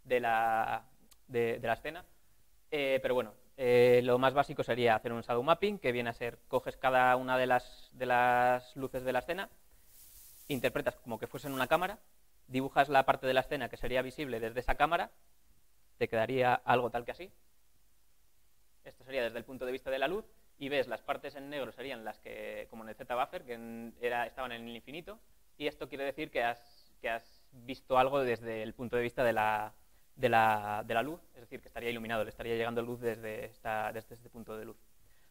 B: de la escena. Pero bueno, lo más básico sería hacer un shadow mapping, que viene a ser, coges cada una de las luces de la escena, interpretas como que fuesen una cámara, dibujas la parte de la escena que sería visible desde esa cámara, te quedaría algo tal que así. Esto sería desde el punto de vista de la luz, y ves las partes en negro serían las que, como en el Z-Buffer, que estaban en el infinito, y esto quiere decir que has visto algo desde el punto de vista de la luz, es decir, que estaría iluminado, le estaría llegando luz desde este punto de luz.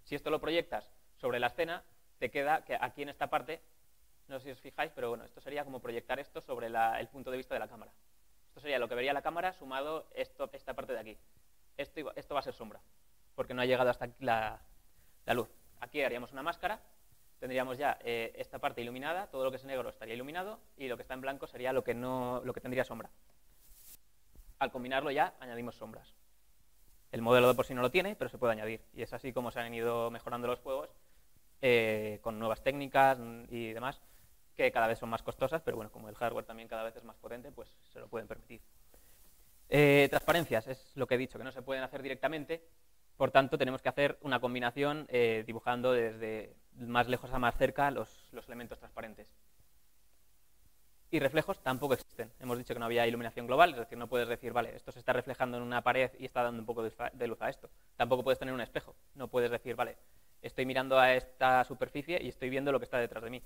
B: Si esto lo proyectas sobre la escena, te queda que aquí en esta parte, no sé si os fijáis, pero bueno, esto sería como proyectar esto sobre el punto de vista de la cámara. Esto sería lo que vería la cámara sumado esta parte de aquí. Esto va a ser sombra, porque no ha llegado hasta aquí la luz. Aquí haríamos una máscara, tendríamos ya esta parte iluminada, todo lo que es negro estaría iluminado, y lo que está en blanco sería lo que tendría sombra. Al combinarlo ya añadimos sombras. El modelo de por sí no lo tiene, pero se puede añadir, y es así como se han ido mejorando los juegos con nuevas técnicas y demás, que cada vez son más costosas, pero bueno, como el hardware también cada vez es más potente, pues se lo pueden permitir. Transparencias, es lo que he dicho, que no se pueden hacer directamente, por tanto tenemos que hacer una combinación dibujando desde más lejos a más cerca los elementos transparentes. Y reflejos tampoco existen. Hemos dicho que no había iluminación global, es decir, no puedes decir, vale, esto se está reflejando en una pared y está dando un poco de luz a esto. Tampoco puedes tener un espejo, no puedes decir, vale, estoy mirando a esta superficie y estoy viendo lo que está detrás de mí.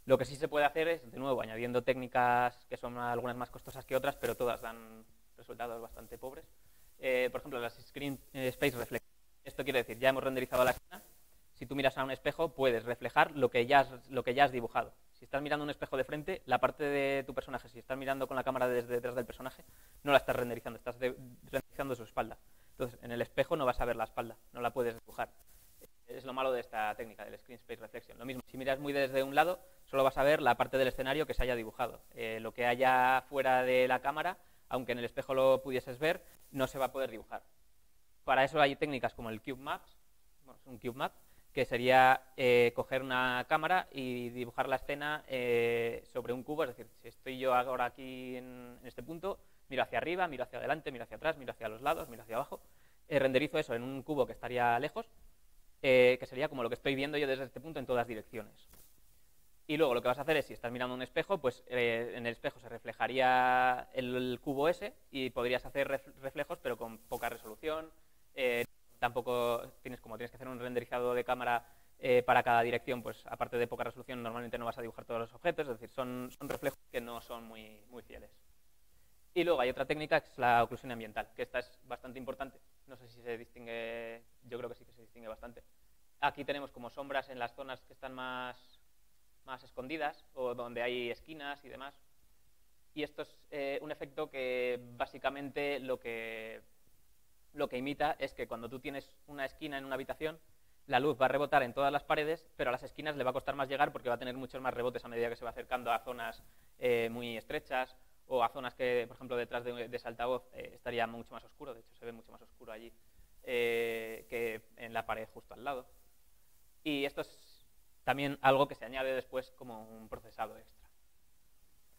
B: Lo que sí se puede hacer es, de nuevo, añadiendo técnicas que son algunas más costosas que otras, pero todas dan resultados bastante pobres. Por ejemplo, las Screen Space Reflection. Esto quiere decir, ya hemos renderizado la escena. Si tú miras a un espejo, puedes reflejar lo que ya has dibujado. Si estás mirando un espejo de frente, la parte de tu personaje, si estás mirando con la cámara desde detrás del personaje, no la estás renderizando, estás renderizando su espalda. Entonces, en el espejo no vas a ver la espalda, no la puedes dibujar. Es lo malo de esta técnica del Screen Space Reflection. Lo mismo, si miras muy desde un lado, solo vas a ver la parte del escenario que se haya dibujado. Lo que haya fuera de la cámara, aunque en el espejo lo pudieses ver, no se va a poder dibujar. Para eso hay técnicas como el Cube Map, bueno, es un Cube Map, que sería coger una cámara y dibujar la escena sobre un cubo, es decir, si estoy yo ahora aquí en este punto, miro hacia arriba, miro hacia adelante, miro hacia atrás, miro hacia los lados, miro hacia abajo, renderizo eso en un cubo que estaría lejos, que sería como lo que estoy viendo yo desde este punto en todas direcciones. Y luego lo que vas a hacer es, si estás mirando un espejo, pues en el espejo se reflejaría el cubo ese y podrías hacer reflejos, pero con poca resolución. Tampoco tienes que hacer un renderizado de cámara para cada dirección, pues aparte de poca resolución, normalmente no vas a dibujar todos los objetos, es decir, son reflejos que no son muy fieles. Y luego hay otra técnica que es la oclusión ambiental, que esta es bastante importante. No sé si se distingue, yo creo que sí que se distingue bastante. Aquí tenemos como sombras en las zonas que están más escondidas o donde hay esquinas y demás. Y esto es un efecto que básicamente lo que imita es que cuando tú tienes una esquina en una habitación, la luz va a rebotar en todas las paredes, pero a las esquinas le va a costar más llegar porque va a tener muchos más rebotes a medida que se va acercando a zonas muy estrechas o a zonas que, por ejemplo, detrás de ese altavoz estaría mucho más oscuro, de hecho se ve mucho más oscuro allí que en la pared justo al lado. Y esto es también algo que se añade después como un procesado extra.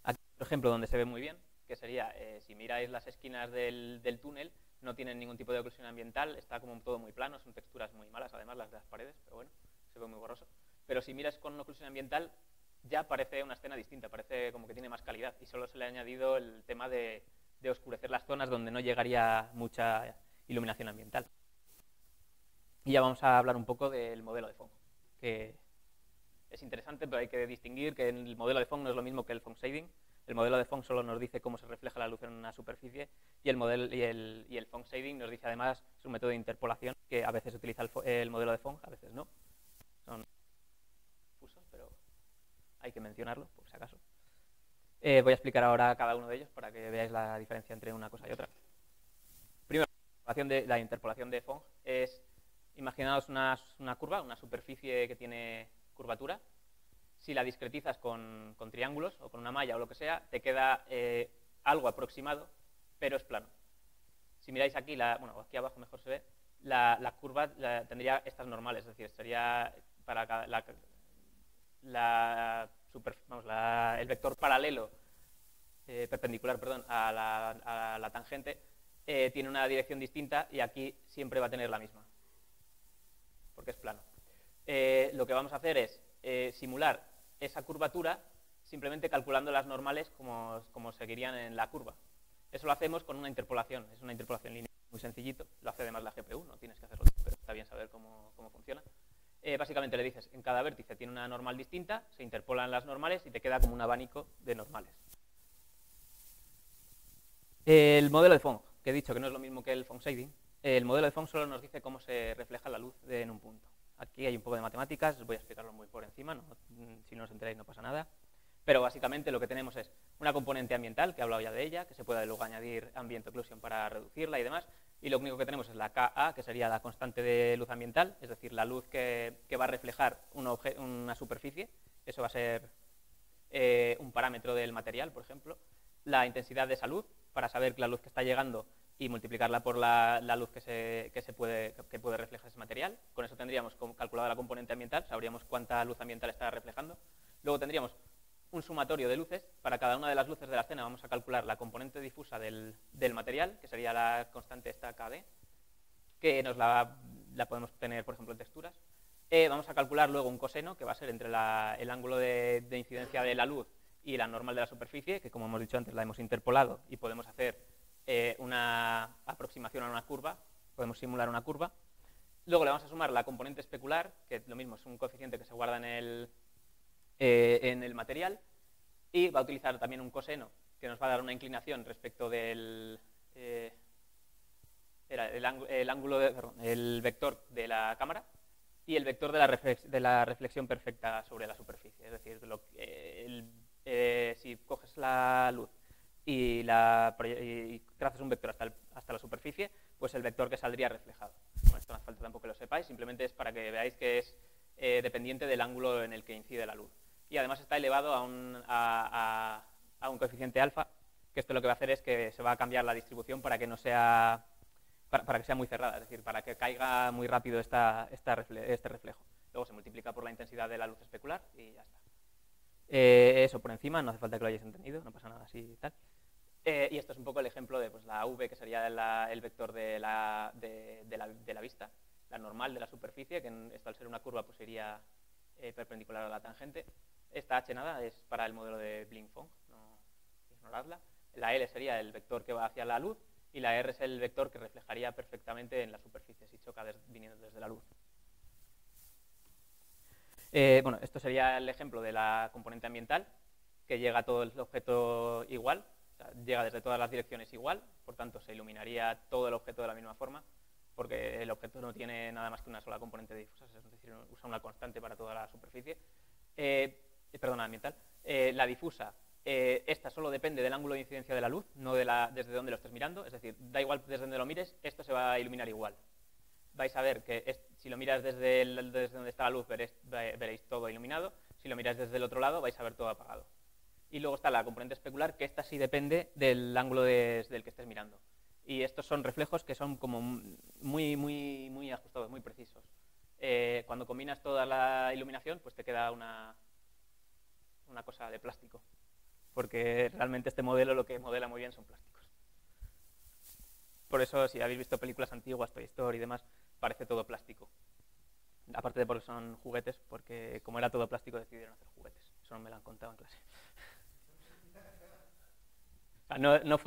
B: Aquí, por ejemplo, donde se ve muy bien, que sería, si miráis las esquinas del túnel, no tienen ningún tipo de oclusión ambiental, está como todo muy plano, son texturas muy malas, además las de las paredes, pero bueno, se ve muy borroso. Pero si miras con oclusión ambiental, ya parece una escena distinta, parece como que tiene más calidad, y solo se le ha añadido el tema de oscurecer las zonas donde no llegaría mucha iluminación ambiental. Y ya vamos a hablar un poco del modelo de Phong, que es interesante, pero hay que distinguir que el modelo de Phong no es lo mismo que el Phong shading. El modelo de Phong solo nos dice cómo se refleja la luz en una superficie y el Phong shading nos dice además, es un método de interpolación que a veces utiliza el modelo de Phong, a veces no. Son confusos, pero hay que mencionarlo, por si acaso. Voy a explicar ahora cada uno de ellos para que veáis la diferencia entre una cosa y otra. Primero, la interpolación de Phong es, imaginaos una curva, una superficie que tiene curvatura. Si la discretizas con triángulos o con una malla o lo que sea, te queda algo aproximado, pero es plano. Si miráis aquí, bueno, aquí abajo mejor se ve, la curva tendría estas normales, es decir, sería para el vector paralelo, perpendicular, perdón, a la tangente, tiene una dirección distinta y aquí siempre va a tener la misma, porque es plano. Lo que vamos a hacer es simular esa curvatura simplemente calculando las normales como seguirían en la curva. Eso lo hacemos con una interpolación, es una interpolación lineal, muy sencillito, lo hace además la GPU, no tienes que hacerlo, pero está bien saber cómo funciona. Básicamente le dices, en cada vértice tiene una normal distinta, se interpolan las normales y te queda como un abanico de normales. El modelo de Phong, que he dicho que no es lo mismo que el Phong shading, el modelo de Phong solo nos dice cómo se refleja la luz en un punto. Aquí hay un poco de matemáticas, os voy a explicarlo muy por encima, si no os enteráis no pasa nada. Pero básicamente lo que tenemos es una componente ambiental, que he hablado ya de ella, que se puede luego añadir ambient occlusion para reducirla y demás. Y lo único que tenemos es la Ka, que sería la constante de luz ambiental, es decir, la luz que va a reflejar una superficie. Eso va a ser un parámetro del material, por ejemplo. La intensidad de esa luz, para saber la luz que está llegando y multiplicarla por la luz que puede reflejar ese material. Con eso tendríamos calculada la componente ambiental, sabríamos cuánta luz ambiental está reflejando. Luego tendríamos un sumatorio de luces. Para cada una de las luces de la escena vamos a calcular la componente difusa del material, que sería la constante esta KD, que la podemos tener, por ejemplo, en texturas. Vamos a calcular luego un coseno, que va a ser entre el ángulo de incidencia de la luz y la normal de la superficie, que como hemos dicho antes la hemos interpolado y podemos hacer una aproximación a una curva, podemos simular una curva. Luego le vamos a sumar la componente especular, que lo mismo es un coeficiente que se guarda en el material, y va a utilizar también un coseno que nos va a dar una inclinación respecto del el vector de la cámara y el vector de la reflexión perfecta sobre la superficie. Es decir, si coges la luz y trazas un vector hasta la superficie, pues el vector que saldría reflejado. Bueno, esto no hace falta tampoco que lo sepáis, simplemente es para que veáis que es dependiente del ángulo en el que incide la luz. Y además está elevado a un coeficiente alfa, que esto lo que va a hacer es que se va a cambiar la distribución para que no sea para que sea muy cerrada, es decir, para que caiga muy rápido este reflejo. Luego se multiplica por la intensidad de la luz especular y ya está. Eso por encima, no hace falta que lo hayáis entendido, no pasa nada así y tal. Y esto es un poco el ejemplo de pues, la V, que sería el vector de la vista, la normal de la superficie, que esto al ser una curva pues sería perpendicular a la tangente. Esta H nada es para el modelo de Blink-Phong, no ignoradla. La L sería el vector que va hacia la luz y la R es el vector que reflejaría perfectamente en la superficie si choca viniendo desde la luz. Bueno, esto sería el ejemplo de la componente ambiental, que llega a todo el objeto igual, o sea, llega desde todas las direcciones igual, por tanto se iluminaría todo el objeto de la misma forma, porque el objeto no tiene nada más que una sola componente difusa, es decir, usa una constante para toda la superficie. Ambiental. La difusa, esta solo depende del ángulo de incidencia de la luz, no desde donde lo estés mirando, es decir, da igual desde donde lo mires, esto se va a iluminar igual. Vais a ver que si lo miras desde donde está la luz veréis todo iluminado, si lo miráis desde el otro lado vais a ver todo apagado. Y luego está la componente especular, que esta sí depende del ángulo desde el que estés mirando. Y estos son reflejos que son como muy ajustados, muy precisos. Cuando combinas toda la iluminación, pues te queda una cosa de plástico. Porque realmente este modelo lo que modela muy bien son plásticos. Por eso, si habéis visto películas antiguas, Toy Story y demás, parece todo plástico. Aparte de porque son juguetes, porque como era todo plástico decidieron hacer juguetes. Eso no me lo han contado en clase. O sea, no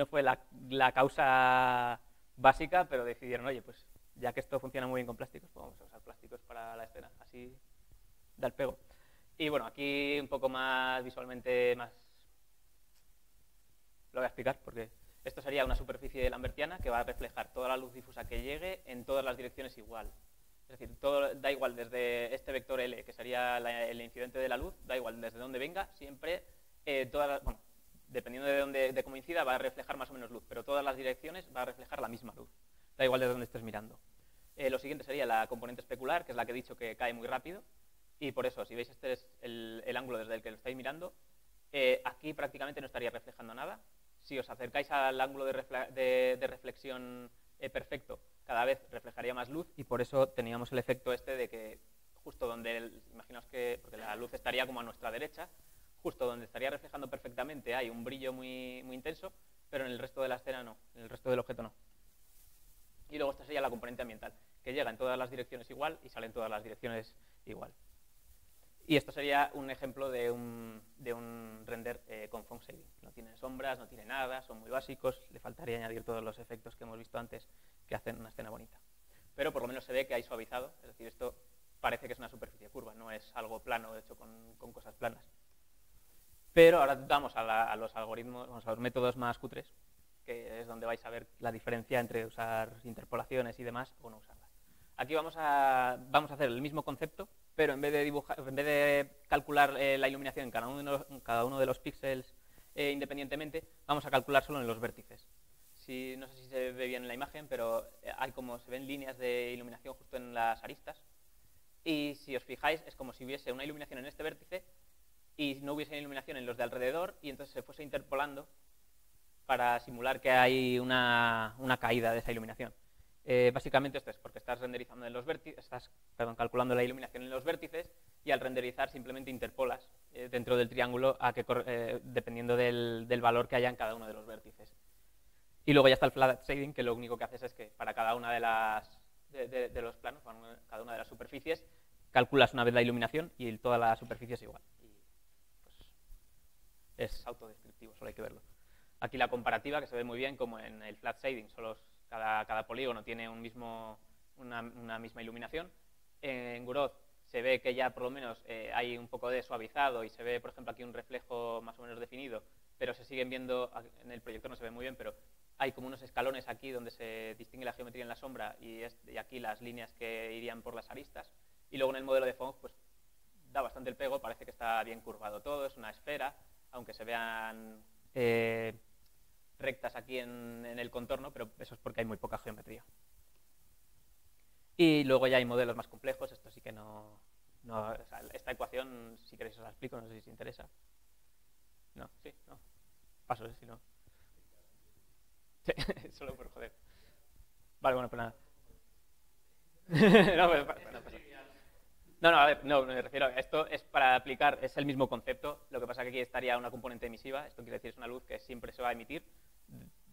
B: fue la causa básica, pero decidieron, oye, pues ya que esto funciona muy bien con plásticos, pues vamos a usar plásticos para la escena. Así da el pego. Y bueno, aquí un poco más visualmente más... Lo voy a explicar porque esto sería una superficie lambertiana que va a reflejar toda la luz difusa que llegue en todas las direcciones igual. Es decir, todo da igual desde este vector L, que sería el incidente de la luz, da igual desde donde venga, siempre, bueno, dependiendo de cómo incida, va a reflejar más o menos luz, pero todas las direcciones va a reflejar la misma luz, da igual desde donde estés mirando. Lo siguiente sería la componente especular, que es la que he dicho que cae muy rápido, y por eso, si veis este es el ángulo desde el que lo estáis mirando, aquí prácticamente no estaría reflejando nada. Si os acercáis al ángulo de reflexión perfecto, cada vez reflejaría más luz y por eso teníamos el efecto este de que justo donde, imaginaos que, porque la luz estaría como a nuestra derecha, justo donde estaría reflejando perfectamente hay un brillo muy intenso, pero en el resto de la escena no, en el resto del objeto no. Y luego esta sería la componente ambiental, que llega en todas las direcciones igual y sale en todas las direcciones igual. Y esto sería un ejemplo de un render con Phong Shading. No tiene sombras, no tiene nada, son muy básicos, le faltaría añadir todos los efectos que hemos visto antes que hacen una escena bonita. Pero por lo menos se ve que hay suavizado, es decir, esto parece que es una superficie curva, no es algo plano hecho con cosas planas. Pero ahora vamos a los algoritmos, vamos a los métodos más cutres, que es donde vais a ver la diferencia entre usar interpolaciones y demás o no usarlas. Aquí vamos a hacer el mismo concepto, pero en vez de calcular la iluminación en cada uno de los píxeles independientemente, vamos a calcular solo en los vértices. No sé si se ve bien en la imagen, pero hay como se ven líneas de iluminación justo en las aristas. Y si os fijáis, es como si hubiese una iluminación en este vértice y no hubiese iluminación en los de alrededor, y entonces se fuese interpolando para simular que hay una caída de esa iluminación. Básicamente esto es porque estás renderizando en los vértices, calculando la iluminación en los vértices, y al renderizar simplemente interpolas dentro del triángulo dependiendo del valor que haya en cada uno de los vértices. Y luego ya está el flat shading, que lo único que haces es que para cada una de los planos, para cada una de las superficies, calculas una vez la iluminación y toda la superficie es igual. Y pues es autodescriptivo, solo hay que verlo. Aquí la comparativa, que se ve muy bien, como en el flat shading, cada polígono tiene una misma iluminación. En Groth se ve que ya por lo menos hay un poco de suavizado y se ve, por ejemplo, aquí un reflejo más o menos definido, pero se siguen viendo, en el proyector no se ve muy bien, pero hay como unos escalones aquí donde se distingue la geometría en la sombra y aquí las líneas que irían por las aristas. Y luego en el modelo de Phong, pues da bastante el pego, parece que está bien curvado todo, es una esfera, aunque se vean rectas aquí en el contorno, pero eso es porque hay muy poca geometría. Y luego ya hay modelos más complejos, esto sí que no o sea, esta ecuación, si queréis os la explico, no sé si os interesa. No, sí, no. Paso, si no. Sí, solo por joder. Vale, bueno, pues nada. No, a ver, no, me refiero a esto es para aplicar, es el mismo concepto, lo que pasa que aquí estaría una componente emisiva, esto quiere decir es una luz que siempre se va a emitir,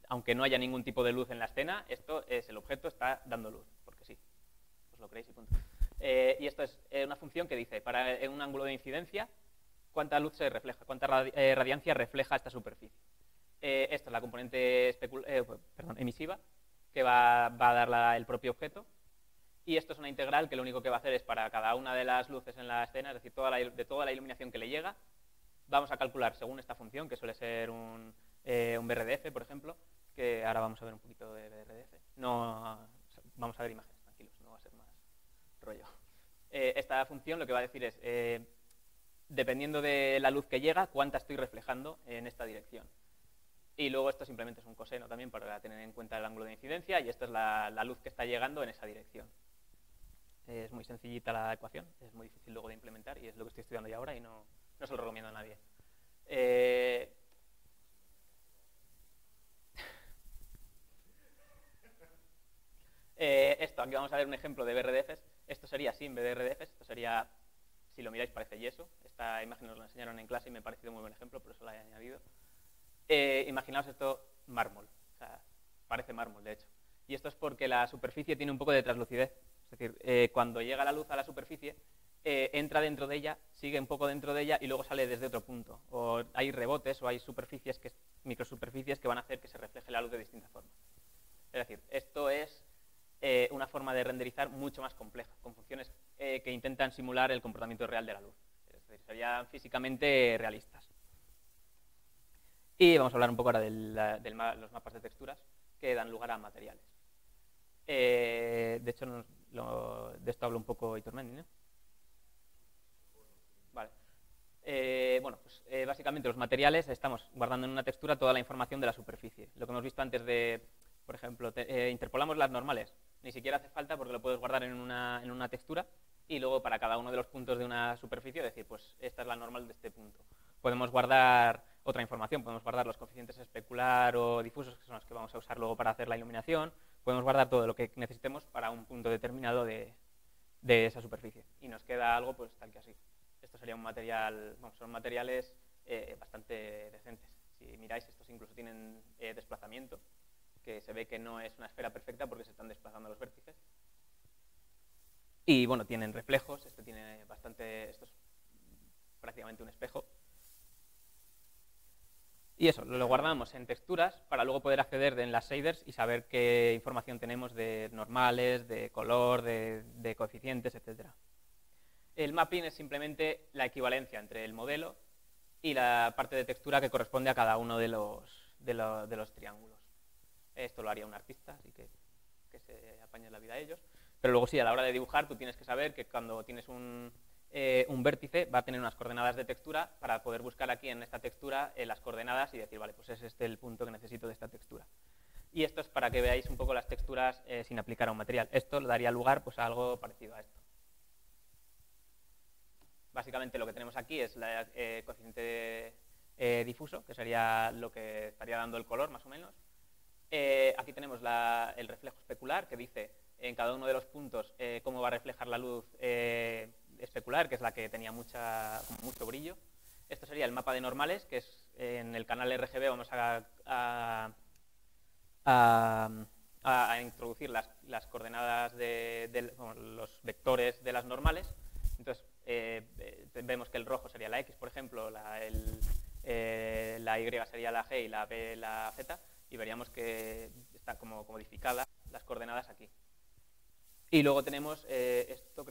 B: aunque no haya ningún tipo de luz en la escena, esto es el objeto está dando luz, porque sí, os lo creéis y punto. Y esto es una función que dice, en un ángulo de incidencia, cuánta luz se refleja, cuánta radiancia refleja esta superficie. Esta es la componente emisiva, que va a dar el propio objeto. Y esto es una integral que lo único que va a hacer es para cada una de las luces en la escena, es decir, de toda la iluminación que le llega, vamos a calcular según esta función, que suele ser un BRDF, por ejemplo, que ahora vamos a ver un poquito de BRDF. No, vamos a ver imágenes, tranquilos, no va a ser más rollo. Esta función lo que va a decir es, dependiendo de la luz que llega, cuánta estoy reflejando en esta dirección. Y luego esto simplemente es un coseno también para tener en cuenta el ángulo de incidencia, y esta es la luz que está llegando en esa dirección. Es muy sencillita la ecuación, es muy difícil luego de implementar y es lo que estoy estudiando ya ahora y no No se lo recomiendo a nadie. Eh, esto, aquí vamos a ver un ejemplo de BRDFs. Esto sería sin BRDFs, esto sería, si lo miráis, parece yeso. Esta imagen nos la enseñaron en clase y me ha parecido muy buen ejemplo, por eso la he añadido. Imaginaos esto mármol, o sea, parece mármol, de hecho. Y esto es porque la superficie tiene un poco de translucidez. Es decir, cuando llega la luz a la superficie, entra dentro de ella, sigue un poco dentro de ella y luego sale desde otro punto. O hay rebotes o hay superficies, microsuperficies que van a hacer que se refleje la luz de distintas formas. Es decir, esto es una forma de renderizar mucho más compleja, con funciones que intentan simular el comportamiento real de la luz. Es decir, serían físicamente realistas. Y vamos a hablar un poco ahora de los mapas de texturas que dan lugar a materiales. De hecho, de esto hablo un poco Iturmendi, ¿no? Vale. Bueno, pues básicamente los materiales estamos guardando en una textura toda la información de la superficie. Lo que hemos visto antes de, por ejemplo, interpolamos las normales. Ni siquiera hace falta porque lo puedes guardar en una textura y luego para cada uno de los puntos de una superficie decir, pues esta es la normal de este punto. Podemos guardar otra información, podemos guardar los coeficientes especular o difusos, que son los que vamos a usar luego para hacer la iluminación. Podemos guardar todo lo que necesitemos para un punto determinado de esa superficie. Y nos queda algo pues tal que así. Esto sería un material, bueno, son materiales bastante decentes. Si miráis, estos incluso tienen desplazamiento, que se ve que no es una esfera perfecta porque se están desplazando los vértices. Y bueno, tienen reflejos, este tiene bastante, esto es prácticamente un espejo. Y eso, lo guardamos en texturas para luego poder acceder en las shaders y saber qué información tenemos de normales, de color, de coeficientes, etc. El mapping es simplemente la equivalencia entre el modelo y la parte de textura que corresponde a cada uno de los triángulos. Esto lo haría un artista, así que se apañe la vida a ellos. Pero luego sí, a la hora de dibujar, tú tienes que saber que cuando tienes un vértice va a tener unas coordenadas de textura para poder buscar aquí en esta textura las coordenadas y decir, vale, pues es este el punto que necesito de esta textura. Y esto es para que veáis un poco las texturas sin aplicar a un material. Esto le daría lugar pues, a algo parecido a esto. Básicamente lo que tenemos aquí es el coeficiente difuso, que sería lo que estaría dando el color, más o menos. Aquí tenemos el reflejo especular, que dice en cada uno de los puntos cómo va a reflejar la luz especular, que es la que tenía mucho brillo. Esto sería el mapa de normales, que es en el canal RGB vamos a introducir las coordenadas bueno, los vectores de las normales. Entonces vemos que el rojo sería la X, por ejemplo, la Y sería la G y la B la Z, y veríamos que está como codificada las coordenadas aquí. Y luego tenemos, esto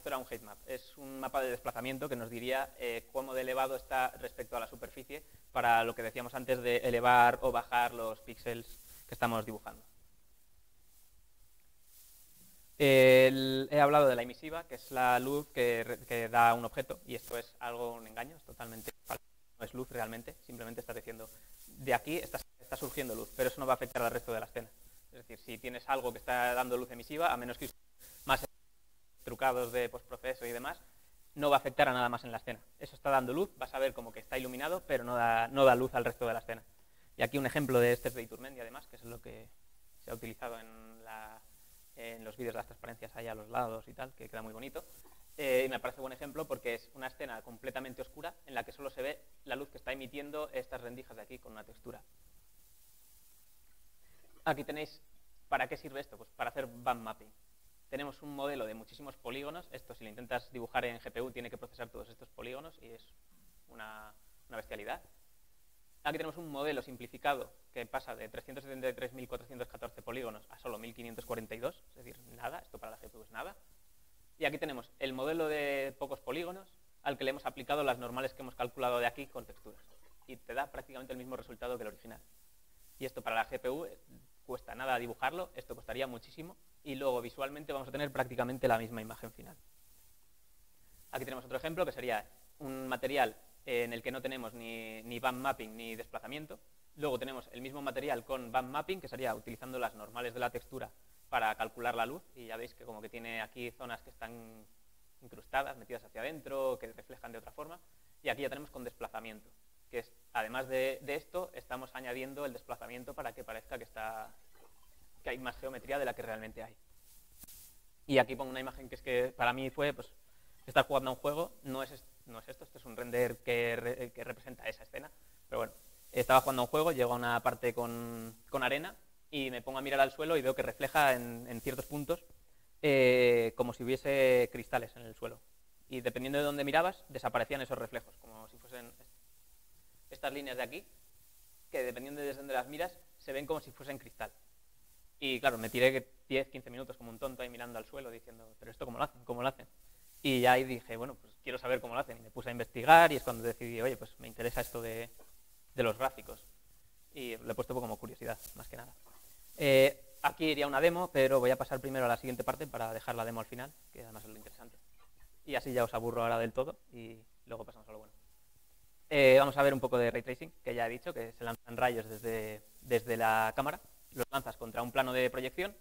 B: era un height map, es un mapa de desplazamiento que nos diría cómo de elevado está respecto a la superficie para lo que decíamos antes de elevar o bajar los píxeles que estamos dibujando. He hablado de la emisiva, que es la luz que da un objeto, y esto es un engaño, es totalmente falso, no es luz realmente, simplemente estás diciendo, de aquí está surgiendo luz, pero eso no va a afectar al resto de la escena. Es decir, si tienes algo que está dando luz emisiva, a menos que más trucados de postproceso y demás, no va a afectar a nada más en la escena. Eso está dando luz, vas a ver como que está iluminado, pero no da luz al resto de la escena. Y aquí un ejemplo de este es de Iturmendi, además, que es lo que se ha utilizado en los vídeos de las transparencias ahí a los lados y tal, que queda muy bonito. Y me parece buen ejemplo porque es una escena completamente oscura en la que solo se ve la luz que está emitiendo estas rendijas de aquí con una textura. Aquí tenéis, ¿para qué sirve esto? Pues para hacer band mapping. Tenemos un modelo de muchísimos polígonos. Esto, si lo intentas dibujar en GPU, tiene que procesar todos estos polígonos y es una bestialidad. Aquí tenemos un modelo simplificado que pasa de 373.414 polígonos a solo 1.542, es decir, nada, esto para la GPU es nada. Y aquí tenemos el modelo de pocos polígonos al que le hemos aplicado las normales que hemos calculado de aquí con texturas. Y te da prácticamente el mismo resultado que el original. Y esto para la GPU cuesta nada dibujarlo, esto costaría muchísimo, y luego visualmente vamos a tener prácticamente la misma imagen final. Aquí tenemos otro ejemplo que sería un material en el que no tenemos ni band mapping ni desplazamiento. Luego tenemos el mismo material con band mapping, que sería utilizando las normales de la textura para calcular la luz, y ya veis que como que tiene aquí zonas que están incrustadas, metidas hacia adentro, que reflejan de otra forma. Y aquí ya tenemos con desplazamiento, que es, además de esto, estamos añadiendo el desplazamiento para que parezca que hay más geometría de la que realmente hay. Y aquí pongo una imagen que es que para mí fue pues, estar jugando a un juego, no es esto es un render que representa esa escena, pero bueno, estaba jugando a un juego, llego a una parte con arena y me pongo a mirar al suelo y veo que refleja en ciertos puntos como si hubiese cristales en el suelo. Y dependiendo de dónde mirabas, desaparecían esos reflejos, como si fuesen estas líneas de aquí, que dependiendo de desde donde las miras, se ven como si fuesen cristal. Y claro, me tiré 10, 15 minutos como un tonto ahí mirando al suelo diciendo, pero esto ¿cómo lo hacen? ¿Cómo lo hacen? Y ya ahí dije, bueno, pues quiero saber cómo lo hacen. Y me puse a investigar y es cuando decidí, oye, pues me interesa esto de los gráficos. Y lo he puesto como curiosidad, más que nada. Aquí iría una demo, pero voy a pasar primero a la siguiente parte para dejar la demo al final, que además es lo interesante. Y así ya os aburro ahora del todo y luego pasamos a lo bueno. Vamos a ver un poco de Ray Tracing, que ya he dicho, que se lanzan rayos desde la cámara, los lanzas contra un plano de proyección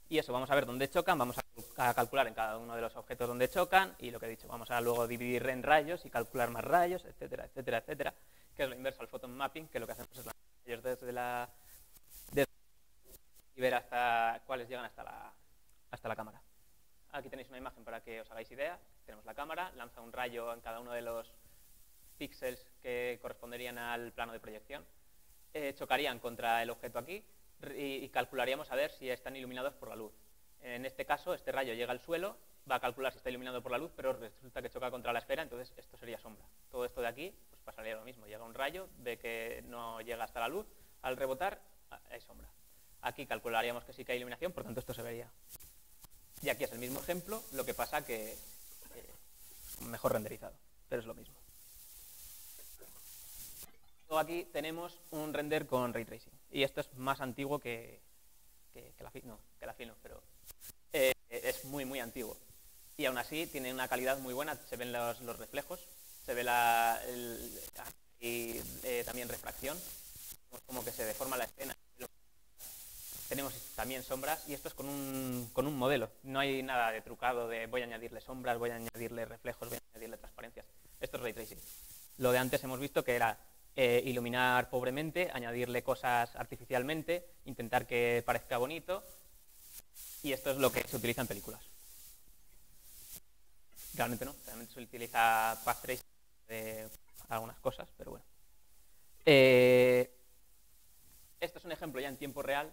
B: y eso, vamos a ver dónde chocan, vamos a calcular en cada uno de los objetos dónde chocan y lo que he dicho, vamos a luego dividir en rayos y calcular más rayos, etcétera, etcétera, etcétera, que es lo inverso al photon mapping, que lo que hacemos es lanzar rayos desde y ver hasta cuáles llegan hasta la cámara. Aquí tenéis una imagen para que os hagáis idea. Tenemos la cámara, lanza un rayo en cada uno de los píxeles que corresponderían al plano de proyección. Chocarían contra el objeto aquí y calcularíamos a ver si están iluminados por la luz. En este caso, este rayo llega al suelo, va a calcular si está iluminado por la luz, pero resulta que choca contra la esfera, entonces esto sería sombra. Todo esto de aquí pues pasaría lo mismo. Llega un rayo, ve que no llega hasta la luz, al rebotar es sombra. Aquí calcularíamos que sí que hay iluminación, por tanto esto se vería. Y aquí es el mismo ejemplo, lo que pasa que mejor renderizado, pero es lo mismo. Luego aquí tenemos un render con Ray Tracing. Y esto es más antiguo que la Fino, pero es muy, muy antiguo. Y aún así tiene una calidad muy buena, se ven los reflejos, se ve también refracción, como que se deforma la escena. Tenemos también sombras y esto es con un modelo. No hay nada de trucado de voy a añadirle sombras, voy a añadirle reflejos, voy a añadirle transparencias. Esto es Ray Tracing. Lo de antes hemos visto que era iluminar pobremente, añadirle cosas artificialmente, intentar que parezca bonito y esto es lo que se utiliza en películas. Realmente no, realmente se utiliza path tracing de algunas cosas, pero bueno. Esto es un ejemplo ya en tiempo real.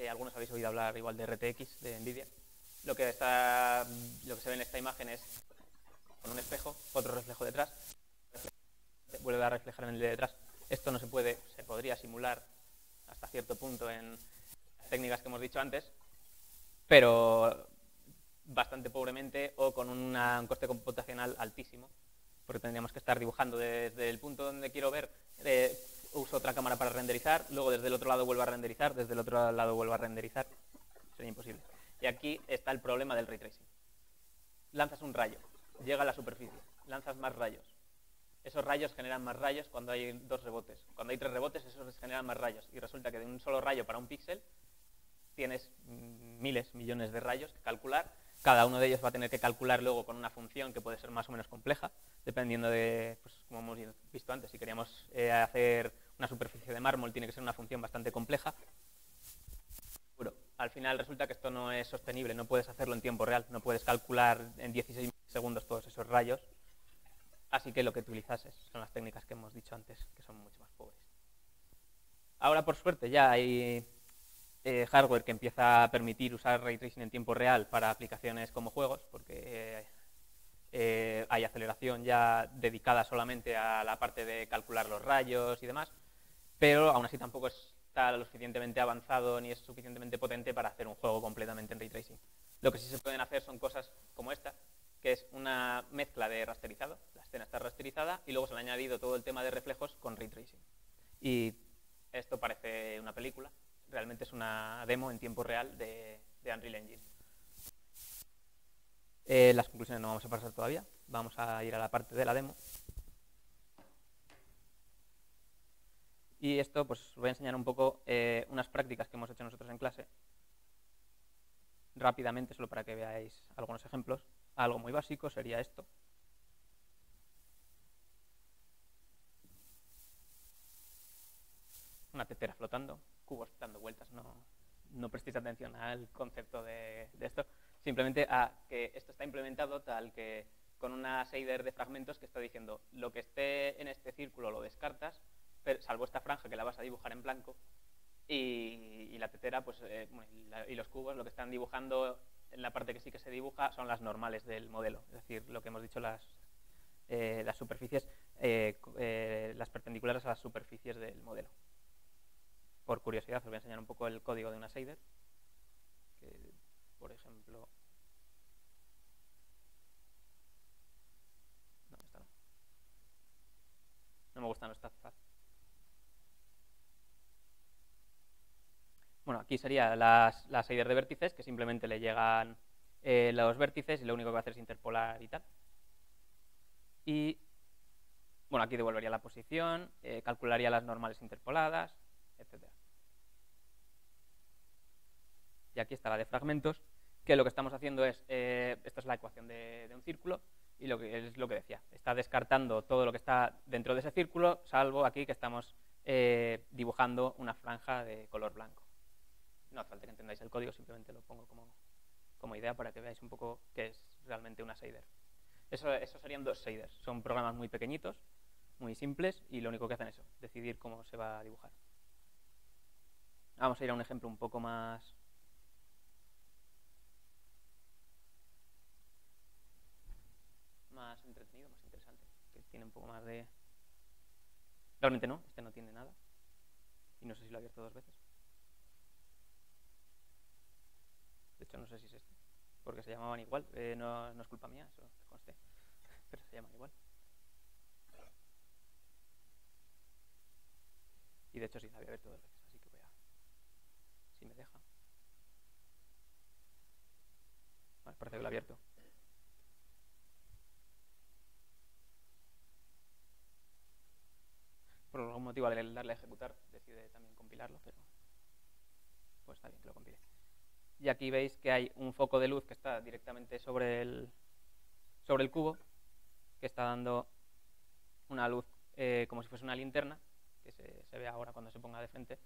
B: Algunos habéis oído hablar igual de RTX, de NVIDIA. Lo que se ve en esta imagen es con un espejo, otro reflejo detrás, vuelve a reflejar en el de detrás. Esto no se podría simular hasta cierto punto en las técnicas que hemos dicho antes, pero bastante pobremente o con un coste computacional altísimo, porque tendríamos que estar dibujando desde el punto donde quiero ver, uso otra cámara para renderizar, luego desde el otro lado vuelvo a renderizar, desde el otro lado vuelvo a renderizar. Sería imposible. Y aquí está el problema del Ray Tracing. Lanzas un rayo, llega a la superficie, lanzas más rayos. Esos rayos generan más rayos cuando hay 2 rebotes. Cuando hay 3 rebotes, esos generan más rayos. Y resulta que de un solo rayo para un píxel tienes miles, millones de rayos que calcular. Cada uno de ellos va a tener que calcular luego con una función que puede ser más o menos compleja, dependiendo de, pues, como hemos visto antes, si queríamos hacer una superficie de mármol, tiene que ser una función bastante compleja. Bueno, al final resulta que esto no es sostenible, no puedes hacerlo en tiempo real, no puedes calcular en 16 segundos todos esos rayos, así que lo que utilizas son las técnicas que hemos dicho antes, que son mucho más pobres. Ahora, por suerte, ya hay hardware que empieza a permitir usar Ray Tracing en tiempo real para aplicaciones como juegos, porque hay aceleración ya dedicada solamente a la parte de calcular los rayos y demás, pero aún así tampoco está lo suficientemente avanzado ni es suficientemente potente para hacer un juego completamente en Ray Tracing. Lo que sí se pueden hacer son cosas como esta, que es una mezcla de rasterizado, la escena está rasterizada y luego se le ha añadido todo el tema de reflejos con Ray Tracing. Y esto parece una película, realmente es una demo en tiempo real de Unreal Engine. Las conclusiones no vamos a pasar todavía, vamos a ir a la parte de la demo. Y esto, pues os voy a enseñar un poco unas prácticas que hemos hecho nosotros en clase. Rápidamente, solo para que veáis algunos ejemplos. Algo muy básico sería esto. una tetera flotando, cubos dando vueltas. No prestéis atención al concepto de esto, simplemente a que esto está implementado tal que con una shader de fragmentos que está diciendo lo que esté en este círculo lo descartas, pero, salvo esta franja que la vas a dibujar en blanco, y la tetera pues, y los cubos lo que están dibujando en la parte que sí que se dibuja son las normales del modelo, es decir, lo que hemos dicho, las superficies, las perpendiculares a las superficies del modelo. Por curiosidad os voy a enseñar un poco el código de una shader, que por ejemplo... No, esta no. No me gustan los tabpads. Bueno, aquí sería la shader de vértices, que simplemente le llegan los vértices y lo único que va a hacer es interpolar y tal. Y bueno, aquí devolvería la posición, calcularía las normales interpoladas, etc. Y aquí está la de fragmentos, que lo que estamos haciendo es, esta es la ecuación de un círculo, y lo que es lo que decía, está descartando todo lo que está dentro de ese círculo, salvo aquí que estamos dibujando una franja de color blanco. No hace falta que entendáis el código, simplemente lo pongo como idea para que veáis un poco qué es realmente una shader. Eso serían dos shaders, son programas muy pequeñitos, muy simples, y lo único que hacen es eso, decidir cómo se va a dibujar. Vamos a ir a un ejemplo un poco más entretenido, más interesante, que tiene un poco más de... Realmente no, este no tiene nada, y no sé si lo he abierto dos veces. De hecho, no sé si es este, porque se llamaban igual. No es culpa mía, eso que conste, pero se llaman igual. Y de hecho sí, la había abierto dos veces, así que voy a... Si me deja. Vale, parece que lo he abierto. Por algún motivo, al darle a ejecutar, decide también compilarlo, pero pues está bien que lo compile. Y aquí veis que hay un foco de luz que está directamente sobre el cubo, que está dando una luz como si fuese una linterna, que se ve ahora cuando se ponga de frente.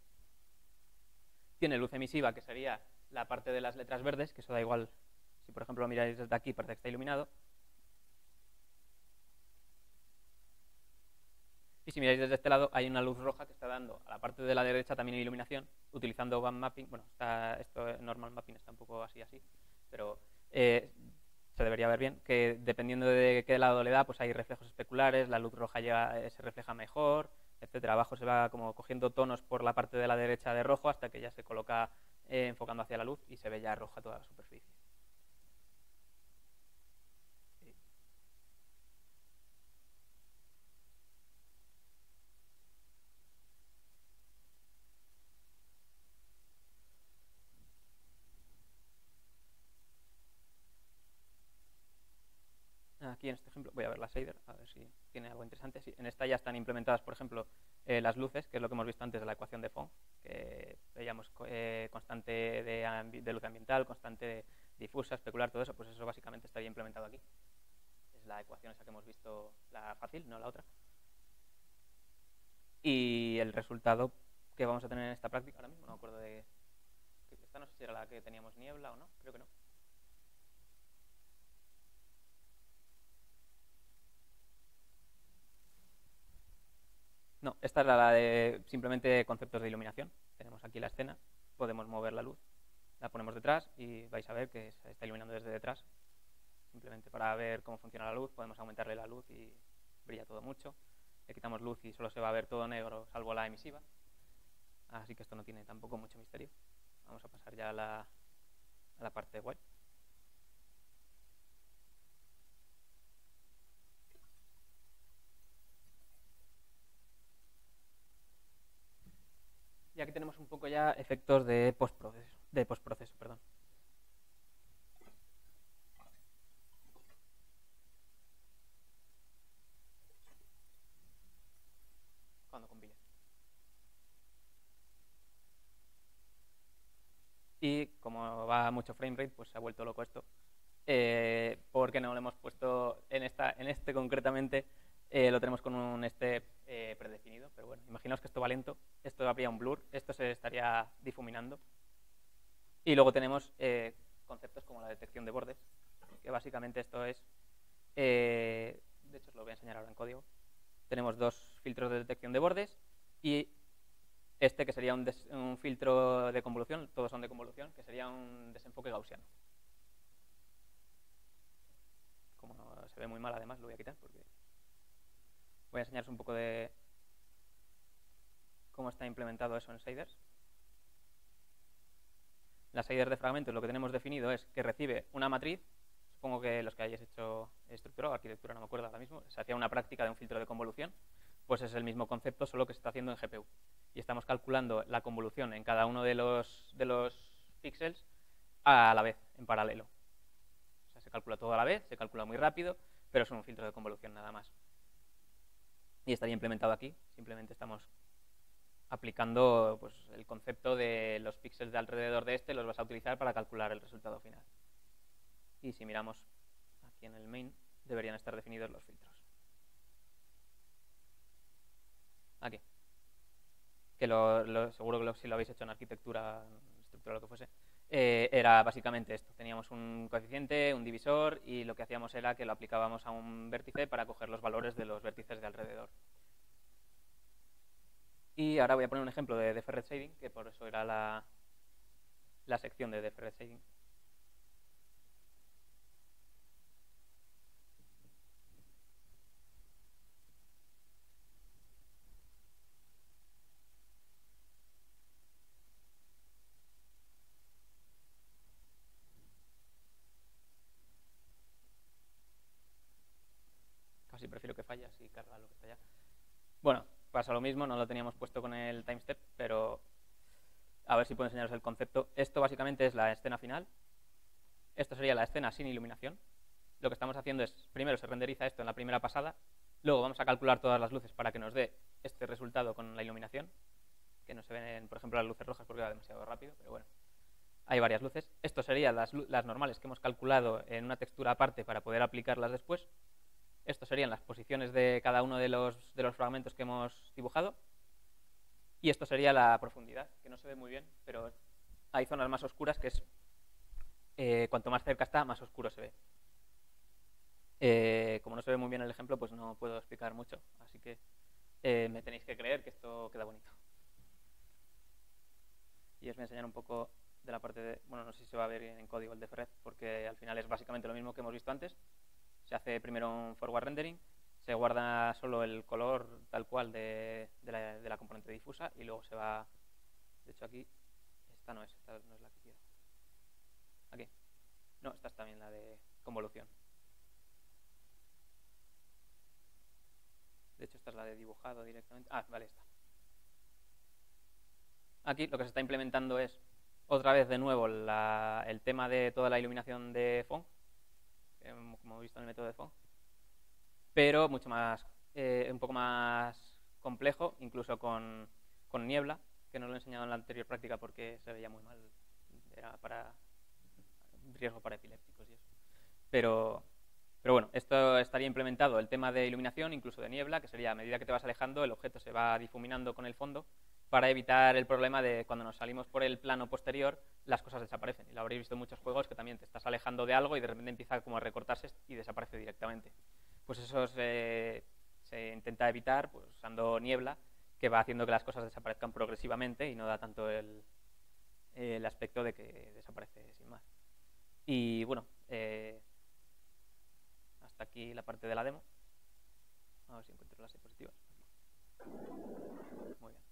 B: Tiene luz emisiva, que sería la parte de las letras verdes, que eso da igual si por ejemplo lo miráis desde aquí, parece que está iluminado. Y si miráis desde este lado, hay una luz roja que está dando a la parte de la derecha también iluminación, utilizando band mapping. Bueno, esto normal mapping está un poco así, pero se debería ver bien, que dependiendo de qué lado le da, pues hay reflejos especulares, la luz roja se refleja mejor, etcétera. Abajo se va como cogiendo tonos por la parte de la derecha de rojo hasta que ya se coloca enfocando hacia la luz y se ve ya roja toda la superficie. Aquí en este ejemplo voy a ver la shader, a ver si tiene algo interesante. Sí, en esta ya están implementadas, por ejemplo, las luces, que es lo que hemos visto antes de la ecuación de Phong, que veíamos constante de luz ambiental, constante difusa, especular, todo eso, pues eso básicamente estaría implementado aquí. Es la ecuación esa que hemos visto, la fácil, no la otra. Y el resultado que vamos a tener en esta práctica, ahora mismo no me acuerdo de... Esta no sé si era la que teníamos niebla o no, creo que no. No, esta es la de simplemente conceptos de iluminación. Tenemos aquí la escena, podemos mover la luz, la ponemos detrás y vais a ver que se está iluminando desde detrás. Simplemente para ver cómo funciona la luz, podemos aumentarle la luz y brilla todo mucho. Le quitamos luz y solo se va a ver todo negro, salvo la emisiva. Así que esto no tiene tampoco mucho misterio. Vamos a pasar ya a la parte guay. Y aquí tenemos un poco ya efectos de postproceso, perdón. Cuando compile. Y como va mucho framerate, pues se ha vuelto loco esto. Porque no lo hemos puesto en este concretamente, lo tenemos con un step predefinido, pero bueno. bueno, imaginaos que esto va lento, esto habría un blur, esto se estaría difuminando. Y luego tenemos conceptos como la detección de bordes, que básicamente esto es, de hecho os lo voy a enseñar ahora en código. Tenemos dos filtros de detección de bordes y este que sería un filtro de convolución, todos son de convolución, que sería un desenfoque gaussiano. Como no se ve muy mal, además lo voy a quitar porque voy a enseñaros un poco de cómo está implementado eso en shaders. La shader de fragmentos lo que tenemos definido es que recibe una matriz. Supongo que los que hayáis hecho estructura o arquitectura, no me acuerdo ahora mismo, se hacía una práctica de un filtro de convolución, pues es el mismo concepto, solo que se está haciendo en GPU. Y estamos calculando la convolución en cada uno de los píxeles a la vez, en paralelo. O sea, se calcula todo a la vez, se calcula muy rápido, pero es un filtro de convolución nada más. Y estaría implementado aquí, simplemente estamos aplicando pues, el concepto de los píxeles de alrededor de este, los vas a utilizar para calcular el resultado final. Y si miramos aquí en el main, deberían estar definidos los filtros. Aquí. Que seguro que si lo habéis hecho en arquitectura, estructura, lo que fuese, era básicamente esto. Teníamos un coeficiente, un divisor, y lo que hacíamos era que lo aplicábamos a un vértice para coger los valores de los vértices de alrededor. Y ahora voy a poner un ejemplo de deferred shading, que por eso era la sección de deferred shading. Casi prefiero que falle, así carga lo que está allá. Bueno, pasa lo mismo, no lo teníamos puesto con el time step, pero a ver si puedo enseñaros el concepto. Esto básicamente es la escena final. Esto sería la escena sin iluminación. Lo que estamos haciendo es, primero se renderiza esto en la primera pasada, luego vamos a calcular todas las luces para que nos dé este resultado con la iluminación, que no se ven, por ejemplo, las luces rojas porque va demasiado rápido, pero bueno, hay varias luces. Esto serían las normales que hemos calculado en una textura aparte para poder aplicarlas después. Esto serían las posiciones de cada uno de los fragmentos que hemos dibujado. Y esto sería la profundidad, que no se ve muy bien, pero hay zonas más oscuras que es, cuanto más cerca está, más oscuro se ve. Como no se ve muy bien el ejemplo, pues no puedo explicar mucho, así que me tenéis que creer que esto queda bonito. Y os voy a enseñar un poco de la parte de, bueno, no sé si se va a ver en código el deferred, porque al final es básicamente lo mismo que hemos visto antes. Se hace primero un forward rendering, se guarda solo el color tal cual de la componente difusa y luego se va, de hecho aquí, esta no es la que quiero. Aquí, no, esta es también la de convolución. De hecho esta es la de dibujado directamente, vale, esta. Aquí lo que se está implementando es, otra vez de nuevo, el tema de toda la iluminación de Phong, como hemos visto en el método de Phong, pero mucho más, un poco más complejo, incluso con niebla, que no lo he enseñado en la anterior práctica porque se veía muy mal, era para riesgo para epilépticos y eso. Pero bueno, esto estaría implementado el tema de iluminación, incluso de niebla, que sería a medida que te vas alejando, el objeto se va difuminando con el fondo para evitar el problema de cuando nos salimos por el plano posterior, las cosas desaparecen. Y lo habréis visto en muchos juegos que también te estás alejando de algo y de repente empieza como a recortarse y desaparece directamente. Pues eso se intenta evitar pues, usando niebla, que va haciendo que las cosas desaparezcan progresivamente y no da tanto el aspecto de que desaparece sin más. Y bueno, hasta aquí la parte de la demo. A ver si encuentro las diapositivas. Muy bien.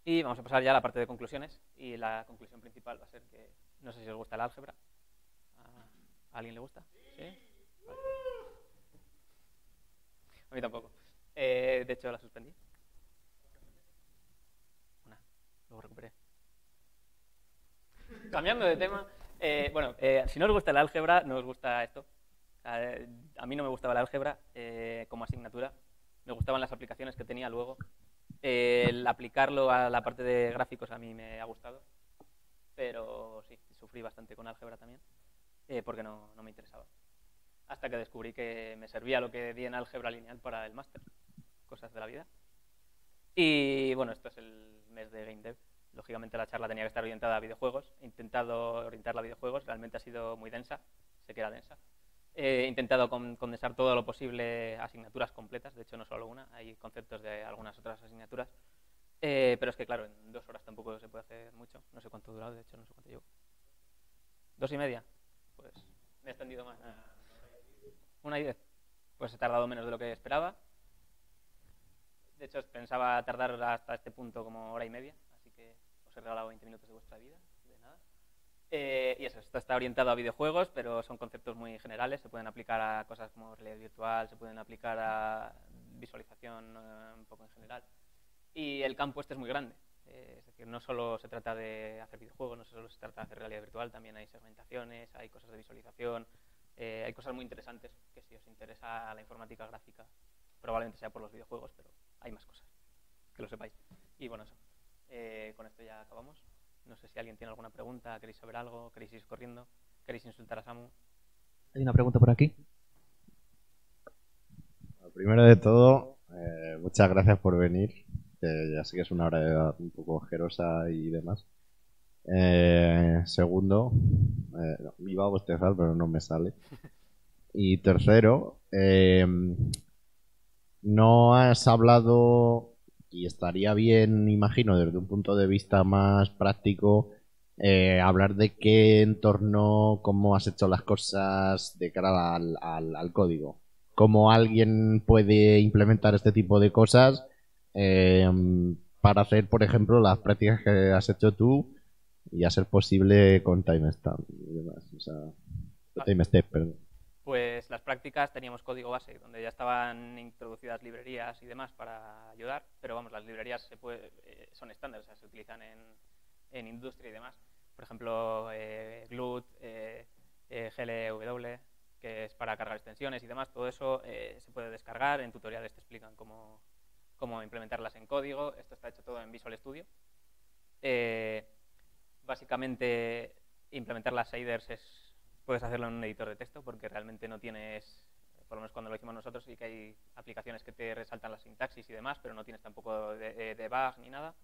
B: Y vamos a pasar ya a la parte de conclusiones. Y la conclusión principal va a ser que no sé si os gusta el álgebra. ¿A alguien le gusta? ¿Sí? Vale. A mí tampoco. De hecho, la suspendí. Luego recuperé. Cambiando de tema. Bueno, si no os gusta el álgebra, no os gusta esto. A mí no me gustaba el álgebra como asignatura. Me gustaban las aplicaciones que tenía luego. El aplicarlo a la parte de gráficos a mí me ha gustado. Pero sí, sufrí bastante con álgebra también. Porque no me interesaba. hasta que descubrí que me servía lo que di en álgebra lineal para el máster, cosas de la vida. Y bueno, esto es el mes de Game Dev. Lógicamente la charla tenía que estar orientada a videojuegos. He intentado orientarla a videojuegos, realmente ha sido muy densa, sé que era densa. He intentado condensar todo lo posible a asignaturas completas, de hecho no solo una, hay conceptos de algunas otras asignaturas. Pero es que claro, en 2 horas tampoco se puede hacer mucho, no sé cuánto ha durado, de hecho no sé cuánto llevo. 2 y media, pues me he extendido más. 1 y 10, pues he tardado menos de lo que esperaba. De hecho, pensaba tardar hasta este punto como 1 y media, así que os he regalado 20 minutos de vuestra vida, de nada. Y eso, esto está orientado a videojuegos, pero son conceptos muy generales, se pueden aplicar a cosas como realidad virtual, se pueden aplicar a visualización un poco en general. Y el campo este es muy grande, es decir, no solo se trata de hacer videojuegos, no solo se trata de hacer realidad virtual, también hay segmentaciones, hay cosas de visualización, hay cosas muy interesantes que si os interesa la informática gráfica, probablemente sea por los videojuegos, pero hay más cosas, que lo sepáis. Y bueno, eso, con esto ya acabamos. No sé si alguien tiene alguna pregunta, queréis saber algo, queréis ir corriendo, queréis insultar a Samu.
C: Hay una pregunta por aquí.
A: Primero de todo, muchas gracias por venir. Ya sé que es una hora un poco ojerosa y demás. Segundo, no, iba a bostezar, pero no me sale. Y tercero, no has hablado, y estaría bien, imagino, desde un punto de vista más práctico, hablar de qué entorno, cómo has hecho las cosas de cara al código. Cómo alguien puede implementar este tipo de cosas eh, para hacer, por ejemplo, las prácticas que has hecho tú y a ser posible con timestamp y demás. O sea, timestep, perdón.
B: Pues las prácticas teníamos código base, donde ya estaban introducidas librerías y demás para ayudar, pero vamos, las librerías son estándar, o sea, se utilizan en industria y demás. Por ejemplo, Glut, GLW, que es para cargar extensiones y demás, todo eso se puede descargar, en tutoriales te explican cómo implementarlas en código. Esto está hecho todo en Visual Studio. Básicamente, implementar las shaders puedes hacerlo en un editor de texto porque realmente no tienes, por lo menos cuando lo hicimos nosotros, sí que hay aplicaciones que te resaltan la sintaxis y demás, pero no tienes tampoco debug ni nada.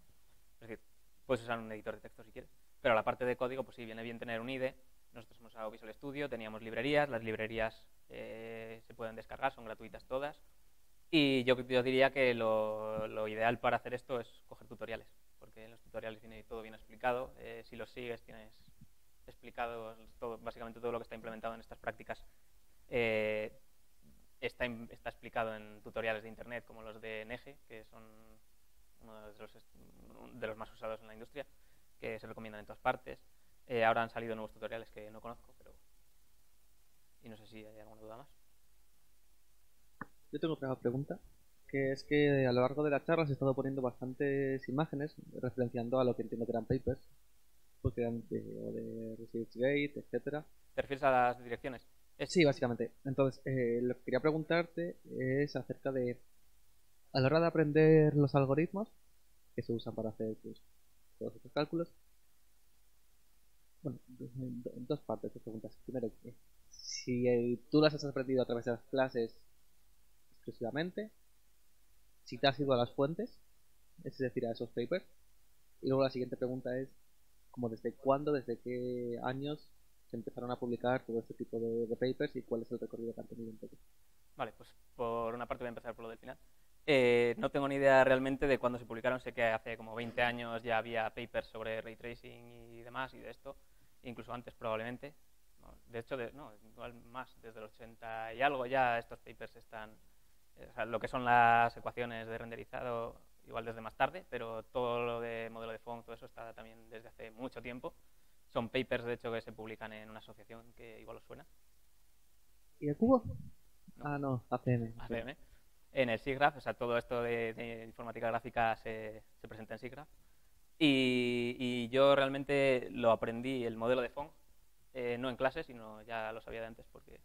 B: Es decir, puedes usar un editor de texto si quieres. Pero la parte de código, pues sí, viene bien tener un IDE. Nosotros hemos usado Visual Studio, teníamos librerías, las librerías se pueden descargar, son gratuitas todas. Y yo diría que lo ideal para hacer esto es coger tutoriales, porque en los tutoriales viene todo bien explicado. Si los sigues, tienes explicado básicamente todo lo que está implementado en estas prácticas. Está explicado en tutoriales de internet como los de Nege, que son uno de los más usados en la industria, que se recomiendan en todas partes. Ahora han salido nuevos tutoriales que no conozco, pero y no sé si hay alguna duda más.
C: Yo tengo otra pregunta, que es que a lo largo de la charla se he estado poniendo bastantes imágenes referenciando a lo que entiendo que eran papers, porque eran de ResearchGate, etcétera.
B: ¿Te refieres a las direcciones?
C: Sí, básicamente. Entonces, lo que quería preguntarte es acerca de, a la hora de aprender los algoritmos que se usan para hacer pues, todos estos cálculos, bueno, en dos partes de preguntas. Primero, si tú las has aprendido a través de las clases exclusivamente, si te has ido a las fuentes, es decir, a esos papers. Y luego la siguiente pregunta es, como desde cuándo, desde qué años se empezaron a publicar todo este tipo de papers y cuál es el recorrido que han tenido un poco.
B: Vale, pues por una parte voy a empezar por lo del final. No tengo ni idea realmente de cuándo se publicaron. Sé que hace como 20 años ya había papers sobre ray tracing y demás, y de esto, incluso antes probablemente. De hecho, no, igual más, desde el 80 y algo ya estos papers están, o sea, lo que son las ecuaciones de renderizado, igual desde más tarde, pero todo lo de modelo de Phong, todo eso está también desde hace mucho tiempo. Son papers, de hecho, que se publican en una asociación que igual os suena.
C: ¿Y el cubo?
B: No.
C: Ah, no, ACM.
B: ACM. En el SIGGRAPH, o sea, todo esto de informática gráfica se presenta en SIGGRAPH. Y yo realmente lo aprendí, el modelo de Phong, no en clase, sino ya lo sabía de antes porque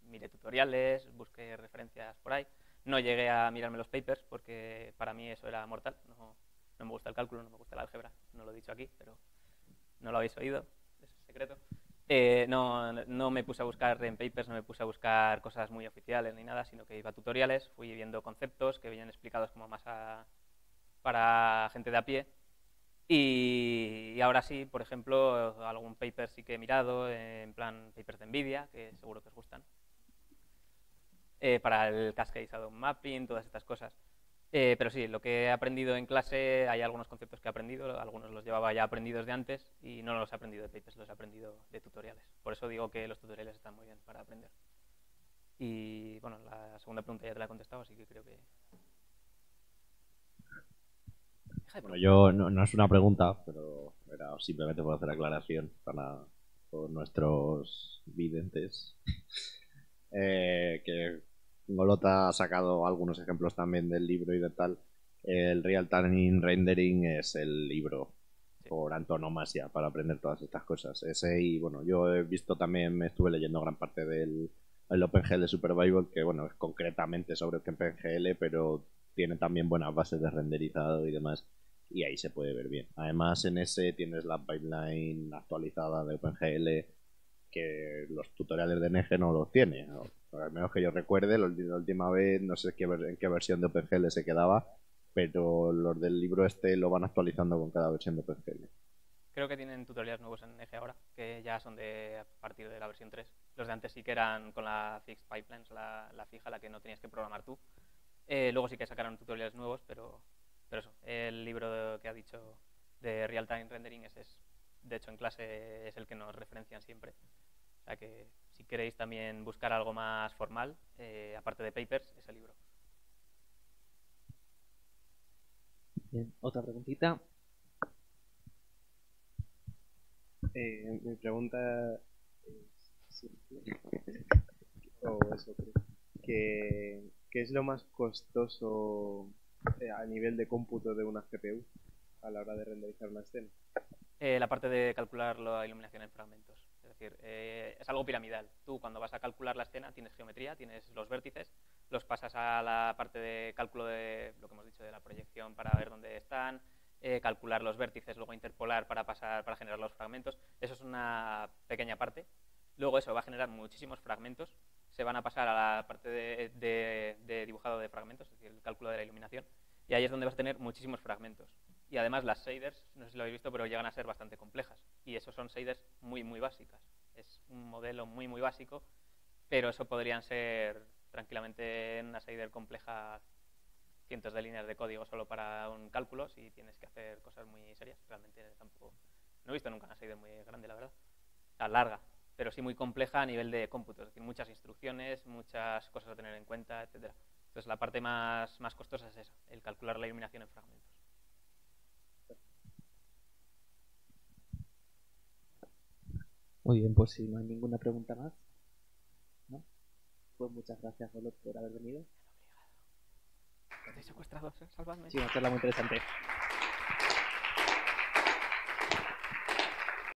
B: miré tutoriales, busqué referencias por ahí. No llegué a mirarme los papers porque para mí eso era mortal. No me gusta el cálculo, no me gusta el álgebra. No lo he dicho aquí, pero no lo habéis oído, es secreto. No me puse a buscar en papers, no me puse a buscar cosas muy oficiales ni nada, sino que iba a tutoriales, fui viendo conceptos que venían explicados como más para gente de a pie. Y ahora sí, por ejemplo, algún paper sí que he mirado, en plan papers de NVIDIA, que seguro que os gustan, para el Cascade Shadow Mapping, todas estas cosas. Pero sí, lo que he aprendido en clase, hay algunos conceptos que he aprendido, algunos los llevaba ya aprendidos de antes y no los he aprendido de papers, los he aprendido de tutoriales. Por eso digo que los tutoriales están muy bien para aprender. Y bueno, la segunda pregunta ya te la he contestado, así que creo que...
A: Bueno, yo no es una pregunta, pero era simplemente por hacer aclaración para todos nuestros videntes. Que Golota ha sacado algunos ejemplos también del libro y de tal. El Real Time Rendering es el libro por antonomasia para aprender todas estas cosas. Ese, y bueno, yo he visto también, me estuve leyendo gran parte del el OpenGL Supervival, que bueno, es concretamente sobre OpenGL, pero tiene también buenas bases de renderizado y demás, y ahí se puede ver bien. Además, en ese tienes la pipeline actualizada de OpenGL, que los tutoriales de NG no los tiene. Al menos que yo recuerde, la última vez, no sé en qué versión de OpenGL se quedaba, pero los del libro este lo van actualizando con cada versión de OpenGL.
B: Creo que tienen tutoriales nuevos en NG ahora, que ya son a partir de la versión 3. Los de antes sí que eran con la Fixed Pipelines, la fija, la que no tenías que programar tú. Luego sí que sacaron tutoriales nuevos, pero eso, el libro que ha dicho de Real Time Rendering de hecho en clase es el que nos referencian siempre. O sea que si queréis también buscar algo más formal, aparte de papers, ese libro.
C: Bien, otra preguntita. Mi pregunta es simple. O eso, creo. ¿Qué es lo más costoso a nivel de cómputo de una GPU a la hora de renderizar una escena?
B: La parte de calcular la iluminación en fragmentos. Es decir, es algo piramidal. Tú cuando vas a calcular la escena tienes geometría, tienes los vértices, los pasas a la parte de cálculo de lo que hemos dicho de la proyección para ver dónde están, calcular los vértices, luego interpolar para generar los fragmentos. Eso es una pequeña parte. Luego eso va a generar muchísimos fragmentos. Se van a pasar a la parte de dibujado de fragmentos, es decir, el cálculo de la iluminación. Y ahí es donde vas a tener muchísimos fragmentos. Y además las shaders, no sé si lo habéis visto, pero llegan a ser bastante complejas. Y eso son shaders muy, muy básicas. Es un modelo muy, muy básico, pero eso podrían ser tranquilamente en una shader compleja cientos de líneas de código solo para un cálculo si tienes que hacer cosas muy serias. Realmente tampoco... No he visto nunca una shader muy grande, la verdad. O sea, larga, pero sí muy compleja a nivel de cómputo. Es decir, muchas instrucciones, muchas cosas a tener en cuenta, etcétera. Entonces la parte más costosa es esa, el calcular la iluminación en fragmentos.
C: Muy bien, pues si no hay ninguna pregunta más, ¿no? Pues muchas gracias, Golot, por haber venido.
B: Estoy secuestrado, salvadme.
C: Sí, una charla muy interesante.